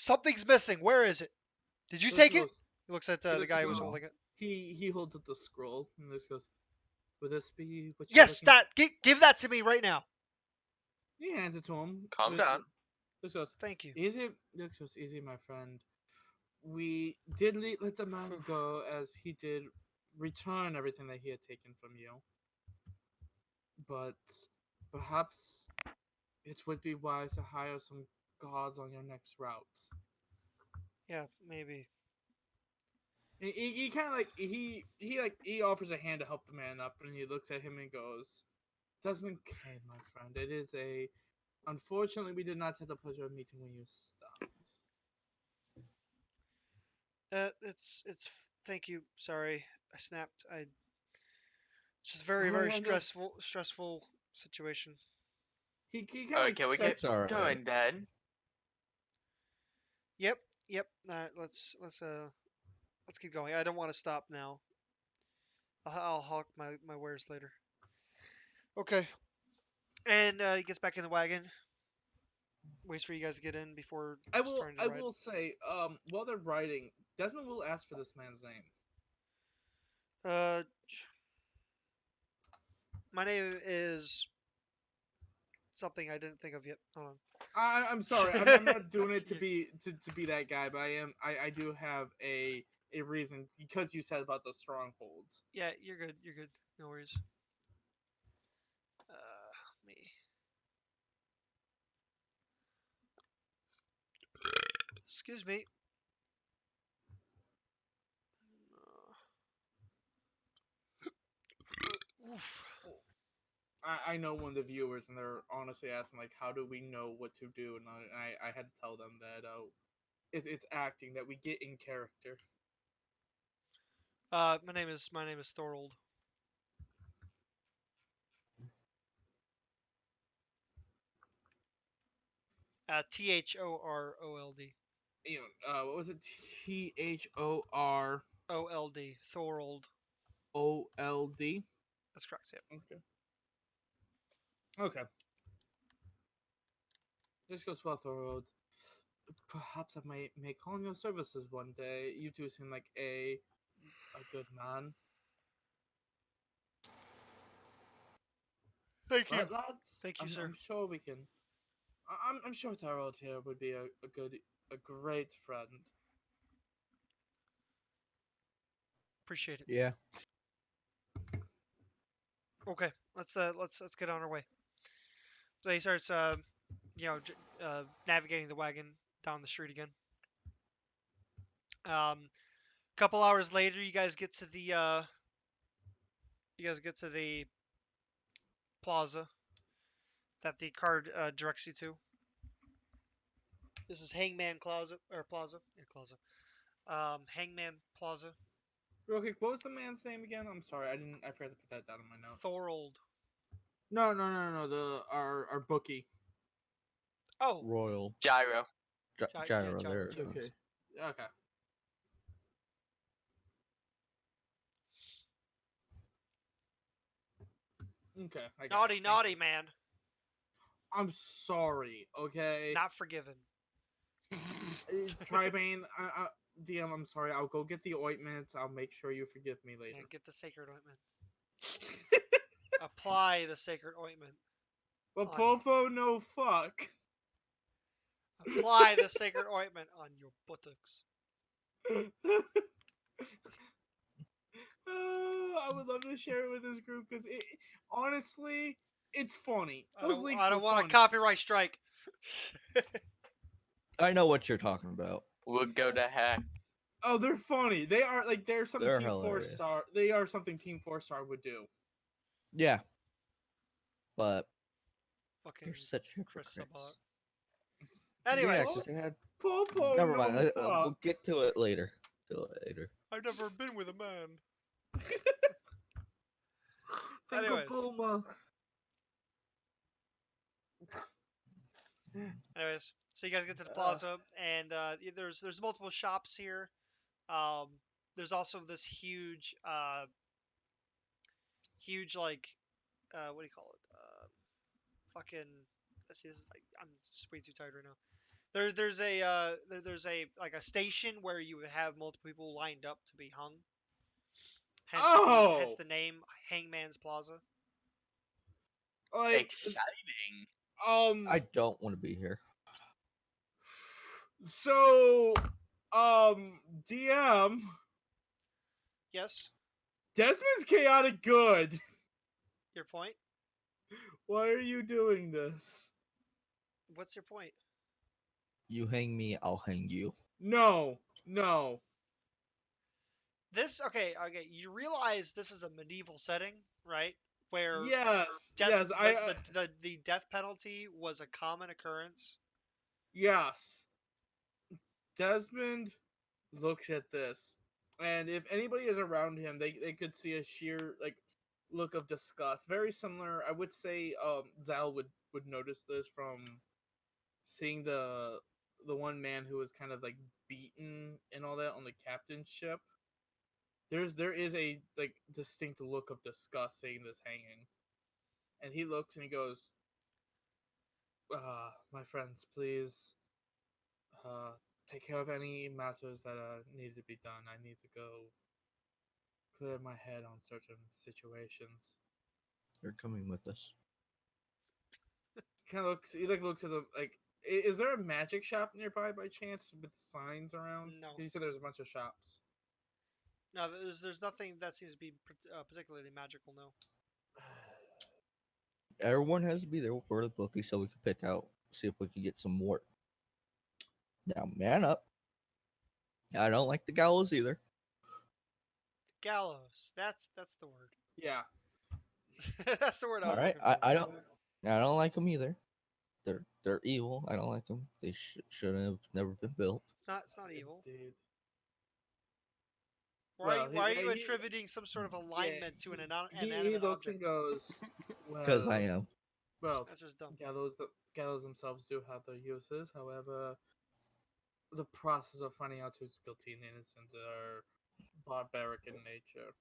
something's missing? Where is it? Did you he take it?" goes- He looks at he the looks guy and who was goes- No. holding it. he holds up the scroll and just goes, "Would this be what you're Yes, looking that. Give that to me right now. He hands it to him. Calm down. This goes, Thank you. easy. This goes, easy, my friend. We did let the man Oof. go as he did return everything that he had taken from you. But perhaps it would be wise to hire some guards on your next route." Yeah, maybe. He kind of like he offers a hand to help the man up, and he looks at him and goes, "Desmond Kane, my friend, it is a unfortunately we did not have the pleasure of meeting when you stopped." It's. Thank you. Sorry, I snapped. It's just Oh very yeah, no. stressful situation. He kind of Alright, can we get That's all right. going then? Yep, yep. Let's keep going. I don't want to stop now. I'll hawk my wares later. Okay. And he gets back in the wagon. Waits for you guys to get in before starting to I ride. will say while they're riding, Desmond will ask for this man's name. Uh, my name is something I didn't think of yet. Hold on. I'm sorry, I'm not doing it to be to be that guy, but I do have a reason because you said about the strongholds. Yeah, you're good. You're good. No worries. Me. Excuse me. Oof. I know one of the viewers, and they're honestly asking like, how do we know what to do? And I had to tell them that it's acting that we get in character. My name is Thorold. Thorold. You know, what was it? Thorold. Thorold. OLD. That's correct. Yep. Okay. Okay. This goes well, Thorold. Perhaps I may call on your services one day. You two seem like a good man. Thank you. Right, lads? Thank you, sir. I'm sure we can. I'm sure Thorold here would be a great friend. Appreciate it. Yeah. Okay, let's get on our way. So he starts, navigating the wagon down the street again. Couple hours later, you guys get to the plaza that the card directs you to. This is Hangman Plaza or Plaza, yeah, Plaza. Hangman Plaza. Real quick, what was the man's name again? I'm sorry, I didn't. I forgot to put that down in my notes. Thorold. No. Our bookie. Oh, Royal Gyro. yeah, Gyro. Gyro. There it is. Okay. Okay. Okay. I got Naughty, it. Thank naughty you. man. I'm sorry. Okay. Not forgiven. Tribane, DM, I'm sorry. I'll go get the ointments. I'll make sure you forgive me later. And get the sacred ointment. Apply the sacred ointment. But on- Popo, no fuck. Apply the sacred ointment on your buttocks. I would love to share it with this group because honestly, it's funny. I Those don't, leaks I were don't want funny. a copyright strike. I know what you're talking about. We'll go to heck. Oh, they're funny. They are like they're something They're Team hilarious. 4-star. They are something Team 4-star would do. Yeah, but Fucking they're such Chris hypocrites. Sabat. Anyway, Yeah, because they had. Popo, Never no mind. fuck. We'll get to it later. I've never been with a man. Think Anyways. of Puma. Anyways, so you guys get to the plaza, and there's multiple shops here. There's also this huge, like, what do you call it? Fucking. Let's see, this is like I'm just way too tired right now. There's a like a station where you would have multiple people lined up to be hung. Hence the name Hangman's Plaza. Like, Exciting. I don't want to be here. So, DM, Yes, Desmond's chaotic good. your point. Why are you doing this? What's your point? You hang me, I'll hang you. No. This okay. You realize this is a medieval setting, right? Where Yes. death, Yes. the death penalty was a common occurrence. Yes. Desmond looks at this, and if anybody is around him, they could see a sheer like look of disgust. Very similar, I would say. Zal would notice this from seeing the one man who was kind of like beaten and all that on the captain's ship. There is a like distinct look of disgust seeing this hanging, and he looks and he goes, "My friends, please, take care of any matters that need to be done. I need to go clear my head on certain situations." You're coming with us. Kind of looks. He like looks at the like. Is there a magic shop nearby by chance with signs around? No. 'Cause you said there's a bunch of shops. No, there's nothing that seems to be particularly magical. No. Everyone has to be there for the bookie so we can pick out, see if we can get some more. Now, man up. I don't like the gallows either. Gallows. That's the word. Yeah. That's the word I All was right, looking for. I don't like them either. They're evil. I don't like them. They should have never been built. It's not evil. Dude. Why Well, are you he- attributing some sort of alignment to an He inanimate looks object? and goes, Because I well, am. well, That's just dumb. gallows themselves do have their uses. However, the process of finding out who's guilty and innocent are barbaric in nature.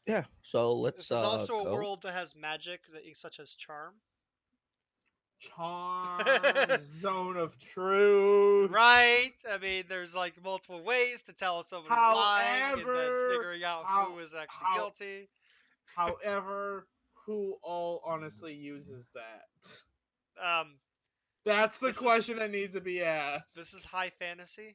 Yeah. So let's This is also a go. world that has magic such as charm. Charm, zone of truth. Right? I mean, there's like multiple ways to tell if somebody's lying and then However, figuring out who is actually guilty. However, who all honestly uses that? Um, That's the This is- question that needs to be asked. this is high fantasy.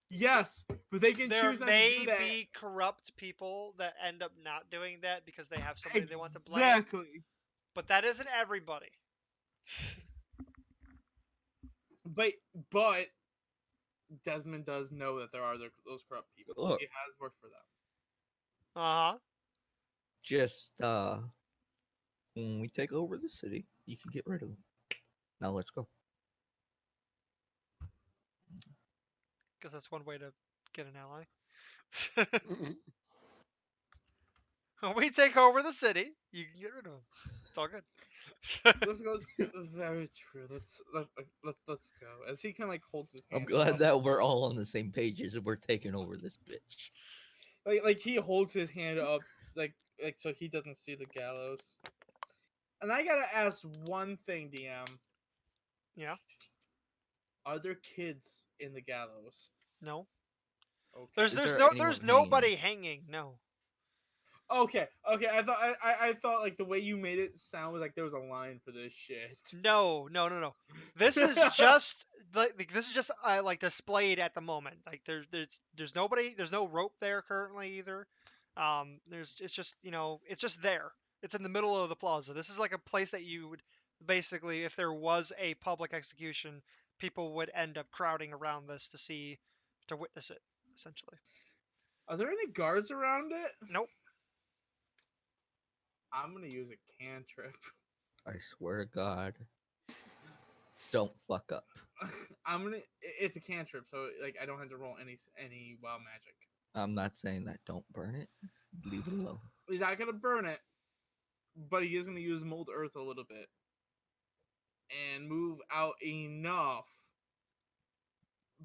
Yes, but they can There choose not to may do that. be corrupt people that end up not doing that because they have somebody they want to blame. Exactly. But that isn't everybody. But Desmond does know that there are those corrupt people. Look. He has worked for them. Uh huh. Just when we take over the city, you can get rid of them. Now let's go. Because that's one way to get an ally. When we take over the city, you can get rid of him. It's all good. Let's go. Very true. Let's go. As he kind of like holds his I'm hand glad up, that we're all on the same page as we're taking over this bitch. like he holds his hand up, like so he doesn't see the gallows. And I gotta ask one thing, DM: Yeah. Are there kids in the gallows? No. Okay. Is there There's anyone hanging? nobody hanging. No. Okay. I thought I thought like the way you made it sound was like there was a line for this shit. No. This is just this is just like displayed at the moment. Like there's nobody. There's no rope there currently either. It's just it's just there. It's in the middle of the plaza. This is like a place that you would basically, if there was a public execution, people would end up crowding around this to witness it, essentially. Are there any guards around it? Nope. I'm gonna use a cantrip. I swear to God, don't fuck up. I'm gonna. It's a cantrip, so like I don't have to roll any wild magic. I'm not saying that. Don't burn it. Leave it alone. He's not gonna burn it, but he is gonna use mold earth a little bit and move out enough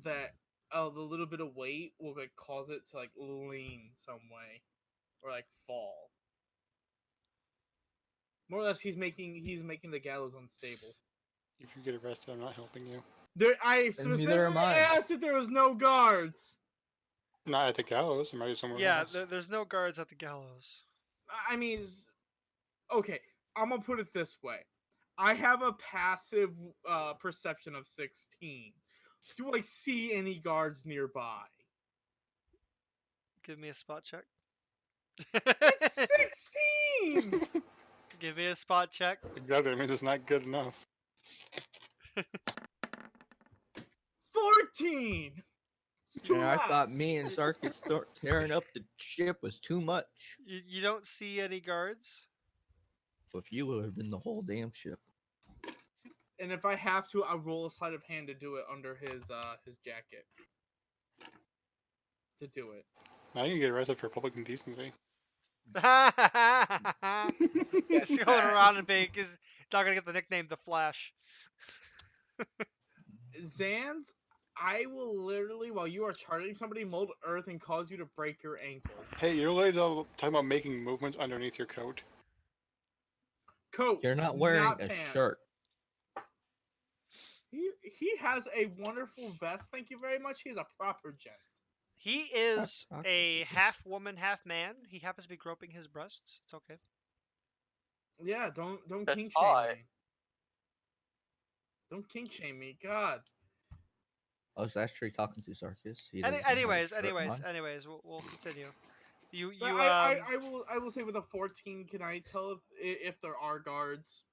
that the little bit of weight will like cause it to like lean some way or like fall. More or less, he's making the gallows unstable. If you get arrested, I'm not helping you. There, I And neither specifically am I. asked if there was no guards. Not at the gallows. There might be somewhere Yeah. else. There's no guards at the gallows. I mean, okay. I'm gonna put it this way. I have a passive perception of 16. Do I see any guards nearby? Give me a spot check. It's 16. Give me a spot check. Exactly. I mean, it's not good enough. 14. It's too And I thought less. me and Sarkis tearing up the ship was too much. You don't see any guards. If you would have been the whole damn ship. And if I have to, I'll roll a sleight of hand to do it under his jacket. To do it. Now you can get arrested for public indecency. Just going around and being, is not gonna get the nickname the Flash. Zans, I will literally, while you are charging somebody, mold earth and cause you to break your ankle. Hey, you're literally talking about making movements underneath your coat. Coat. You're not wearing a pants. shirt. He has a wonderful vest. Thank you very much. He's a proper gent. He is Stop talking a to me. half woman, half man. He happens to be groping his breasts. It's okay. Yeah, don't That's kink hot. shame me. Don't kink shame me. God. I was actually talking to Sarkis. He doesn't have a Anyways, shirt on. we'll continue. You But you I will say with a 14, can I tell if there are guards?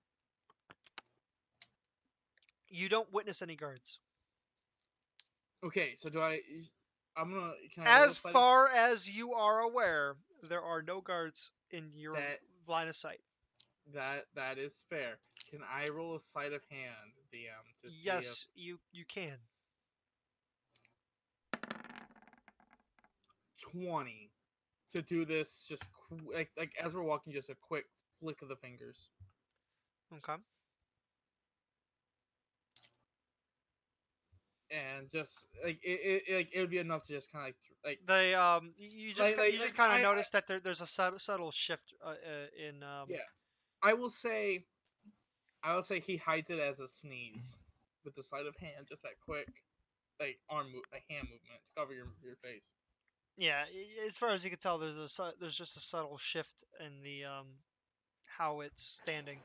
you don't witness any guards. Okay, so do I? I'm gonna. Can I roll As a sleight of- far as you are aware, there are no guards in your That- line of sight. That is fair. Can I roll a sleight of hand, DM, to see Yes, if you can. 20 to do this? Just like as we're walking, just a quick flick of the fingers. Okay. And just like it would be enough to just kind of like They you just Like- you like, just kind I- of notice that there's a subtle shift in Yeah. I will say he hides it as a sneeze with the sleight of hand, just that quick like hand movement to cover your face. Yeah, as far as you can tell, there's just a subtle shift in the how it's standing.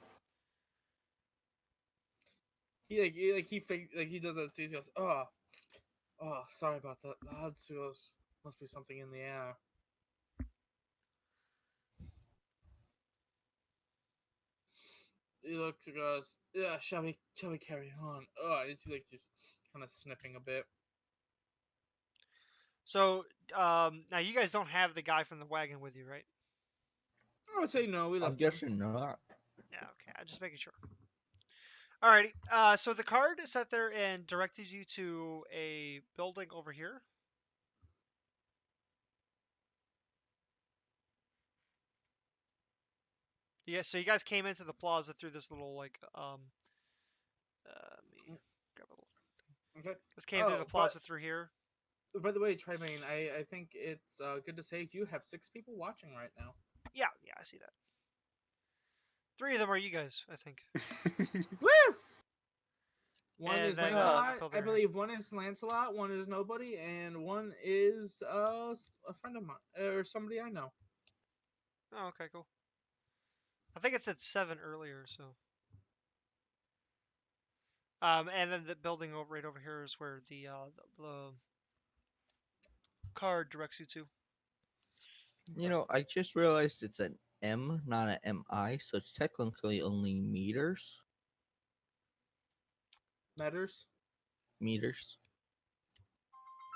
He does that. He goes, oh, sorry about that. Must be something in the air. He looks and goes, yeah, shall we carry on? Oh, it's like just kind of sniffing a bit. So now you guys don't have the guy from the wagon with you, right? I would say no. We I'm left him. guessing not. Yeah, okay. I'm just making sure. Alrighty. So the card sat there and directed you to a building over here. Yeah, so you guys came into the plaza through this little like let me grab a little. Okay. Just came through the Oh, but plaza through here. by the way, Tremaine, I think it's good to say you have 6 people watching right now. Yeah, I see that. 3 of them are you guys, I think. Woo! One And is then Lancelot, Phil I here. believe. One is Lancelot. One is nobody, and one is a friend of mine or somebody I know. Oh, okay, cool. I think it said 7 earlier, so. And then the building right over here is where the card directs you to. You know, I just realized it's an M, not an MI, so it's technically only meters. Matters. Meters,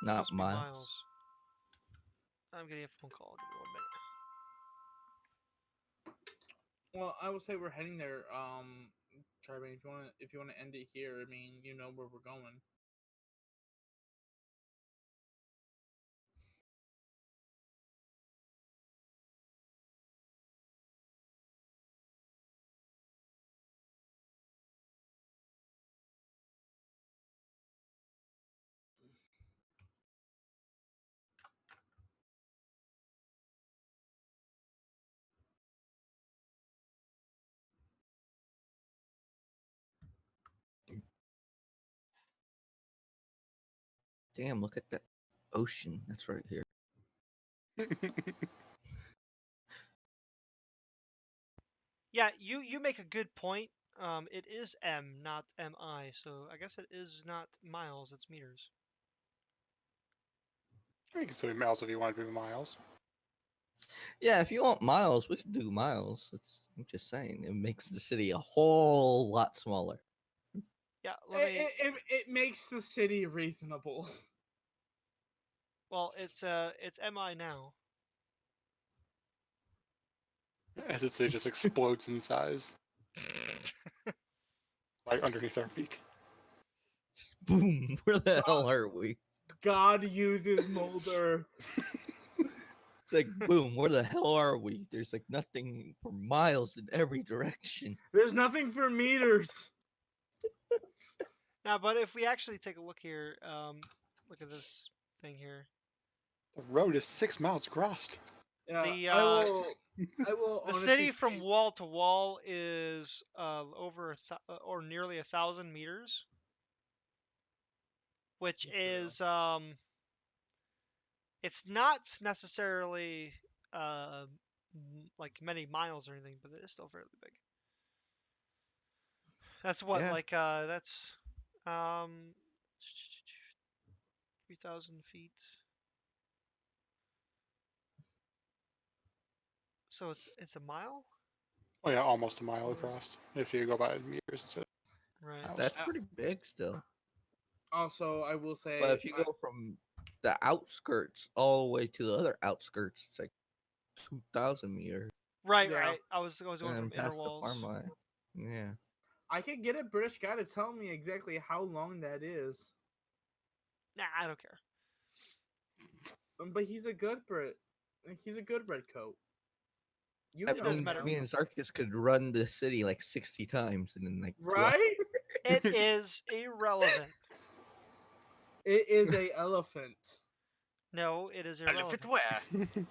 Supposed not to be miles. miles. I'm getting a phone call. Give me 1 minute. Well, I will say we're heading there. Tremaine, if you want to end it here, I mean, you know where we're going. Damn, look at that ocean. That's right here. Yeah, you make a good point. It is M, not MI, so I guess it is not miles, it's meters. You can still be miles if you want to be miles. Yeah, if you want miles, we can do miles. I'm just saying, it makes the city a whole lot smaller. Yeah, let me. It makes the city reasonable. Well, it's MI now. As it just explodes in size, like underneath our feet. Just boom! Where the hell are we? God uses Molder. It's like boom! Where the hell are we? There's like nothing for miles in every direction. There's nothing for meters. Now, but if we actually take a look here, look at this thing here. The road is 6 miles across. Yeah, The I will the honestly city say, from wall to wall is over or nearly 1,000 meters, which True. is it's not necessarily like many miles or anything, but it is still fairly big. That's what Yeah. that's 3,000 feet. So it's a mile, Oh yeah, almost a mile across if you go by meters instead right? of miles. That's pretty big still. also I will say, But if you go from the outskirts all the way to the other outskirts, it's like 2,000 meters. Right, Yeah. right. I was going from And inner past the walls. farmland. Yeah. I could get a British guy to tell me exactly how long that is. Nah, I don't care. But he's a good Brit. He's a good redcoat. You I It know doesn't mean, matter. him, me and Zarkus could run the city like 60 times and then like 12. right? It is irrelevant. It is a elephant. No, it is Elephant irrelevant. where?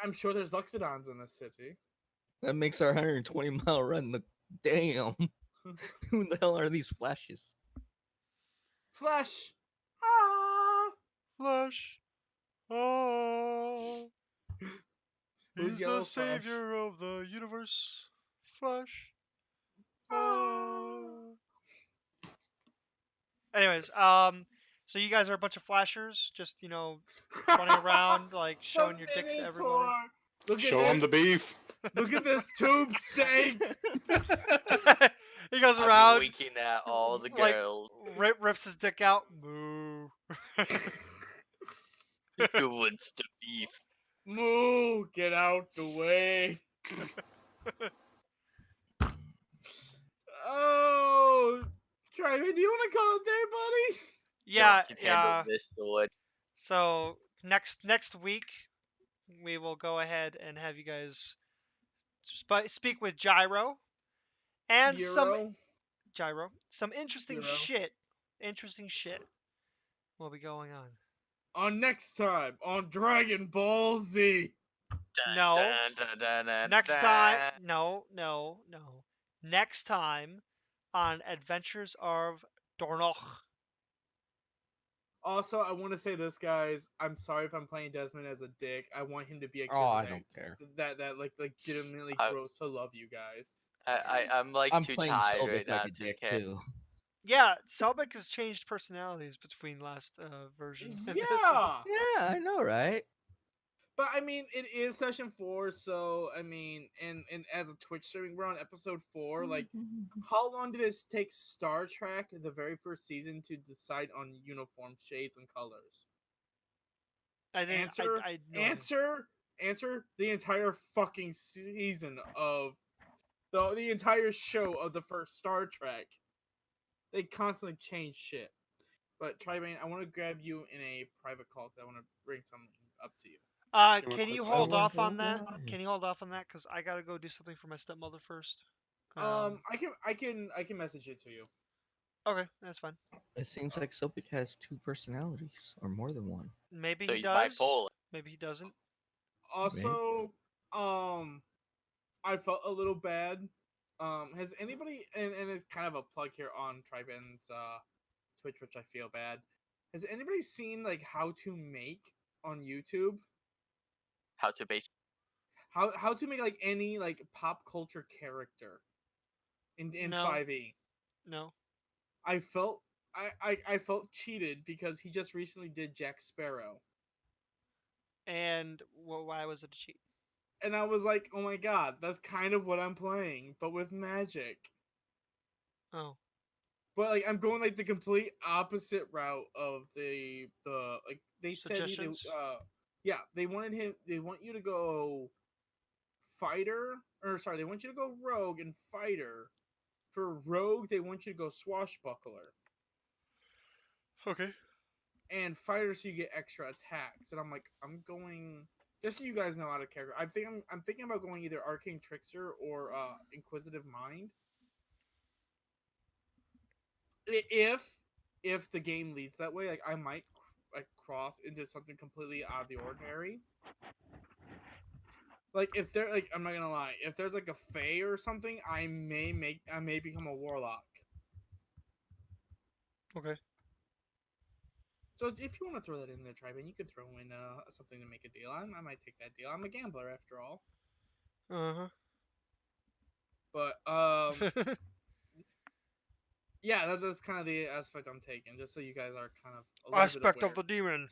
I'm sure there's Luxodons in this city. That makes our 120-mile run look damn. Who the hell are these flashes? Flesh. Ah. Flesh. Oh, Who's he's the Yellow Flesh? savior of the universe. Flesh. Ah. Oh. Anyways, so you guys are a bunch of flashers, just running around like showing your dick to everybody. Look Show at them the this. beef. Look at this tube steak. He goes I've been around, winking at all the like girls. rips his dick out. Moo. Who wants the beef? Moo, get out the way. Oh, Tryman, do you want to call it there, buddy? Yeah, Can handle yeah. this sword. So next week we will go ahead and have you guys speak with Gyro and Euro. some interesting Gyro. shit. Interesting shit will be going on. On next time on Dragon Ball Z. No. Dun, dun, dun, Next dun. time, no. Next time on Adventures of Dornoch. Also, I want to say this, guys. I'm sorry if I'm playing Desmond as a dick. I want him to be a Oh, character I don't care. that like legitimately I- grows to love you guys. I'm like I'm too playing tired Sobek right like now a to dick care. too. Yeah, Selbek has changed personalities between last version. and this one. Yeah. Yeah, I know, right? But I mean, it is session 4, so I mean, and as a Twitch streaming, we're on episode 4. Like, how long did it take Star Trek, the very first season, to decide on uniform shades and colors? I didn't. Answer, I no idea. answer. The entire fucking season of the entire show of the first Star Trek. They constantly change shit. But Tribane, I want to grab you in a private call because I want to bring something up to you. Give him a Can quick you second. hold I off wonder on that? why. Can you hold off on that? Cause I gotta go do something for my stepmother first. I can message it to you. Okay, that's fine. It seems like Sobek has 2 personalities, or more than one. Maybe So he he's does. bipolar. Maybe he doesn't. Also, I felt a little bad. Has anybody and it's kind of a plug here on Triban's Twitch, which I feel bad. Has anybody seen like how to make on YouTube? How to base. How to make like any like pop culture character in No. 5e? No. I felt I felt cheated because he just recently did Jack Sparrow. And why was it a cheat? And I was like, oh my god, that's kind of what I'm playing, but with magic. Oh. But like I'm going like the complete opposite route of the like they said Suggestions? yeah, they want you to go fighter, or sorry, they want you to go rogue and fighter. For rogue, they want you to go swashbuckler. Okay. And fighter, so you get extra attacks. And I'm like, I'm going just so you guys know how to character. I'm thinking about going either arcane trickster or inquisitive mind. If the game leads that way, like I might like cross into something completely out of the ordinary. Like if they're like, I'm not gonna lie, if there's like a fae or something, I may become a warlock. Okay. So if you want to throw that in there, Triban, you can throw in something to make a deal. I might take that deal. I'm a gambler after all. But yeah, that's kind of the aspect I'm taking, just so you guys are kind of a little Aspect bit aware. of the demon.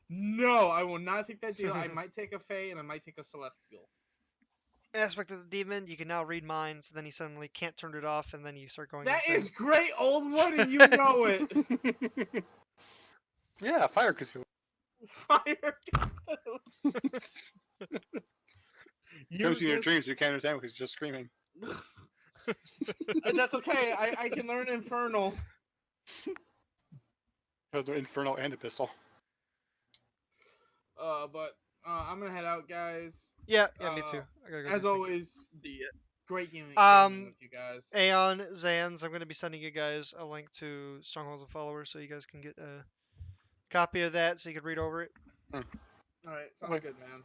No, I will not take that deal. I might take a fae and I might take a celestial. Aspect of the demon. You can now read minds. Then you suddenly can't turn it off, and then you start going. That insane. is great, old one, and you know it. Yeah, fire Cthulhu. Fire. Comes in your dreams, you can't understand because he's just screaming. And that's okay. I can learn infernal. The infernal and a pistol. But I'm gonna head out, guys. Yeah, me too. I gotta go As do something. always, great gaming with you guys. Aeon, Zans, I'm going to be sending you guys a link to Strongholds of Followers so you guys can get a copy of that so you can read over it. All right, sounds good, man.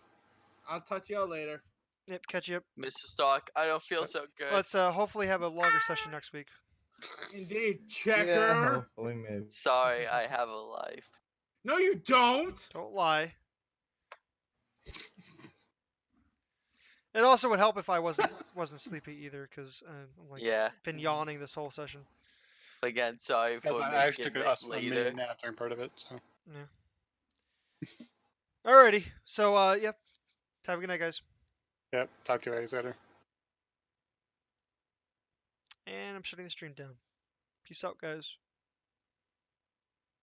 I'll touch y'all later. Yep, catch you up. Mr. Stark, I don't feel so good. Let's hopefully have a longer session next week. Indeed, checker. Yeah, hopefully, maybe. Sorry, I have a life. No, you don't. Don't lie. It also would help if I wasn't sleepy either, because I'm Yeah. been yawning this whole session. Again, sorry for I actually making took it a later. minute nap during part of it. So. Yeah. Alrighty. So yep. Have a good night, guys. Yep. Talk to you guys later. And I'm shutting the stream down. Peace out, guys.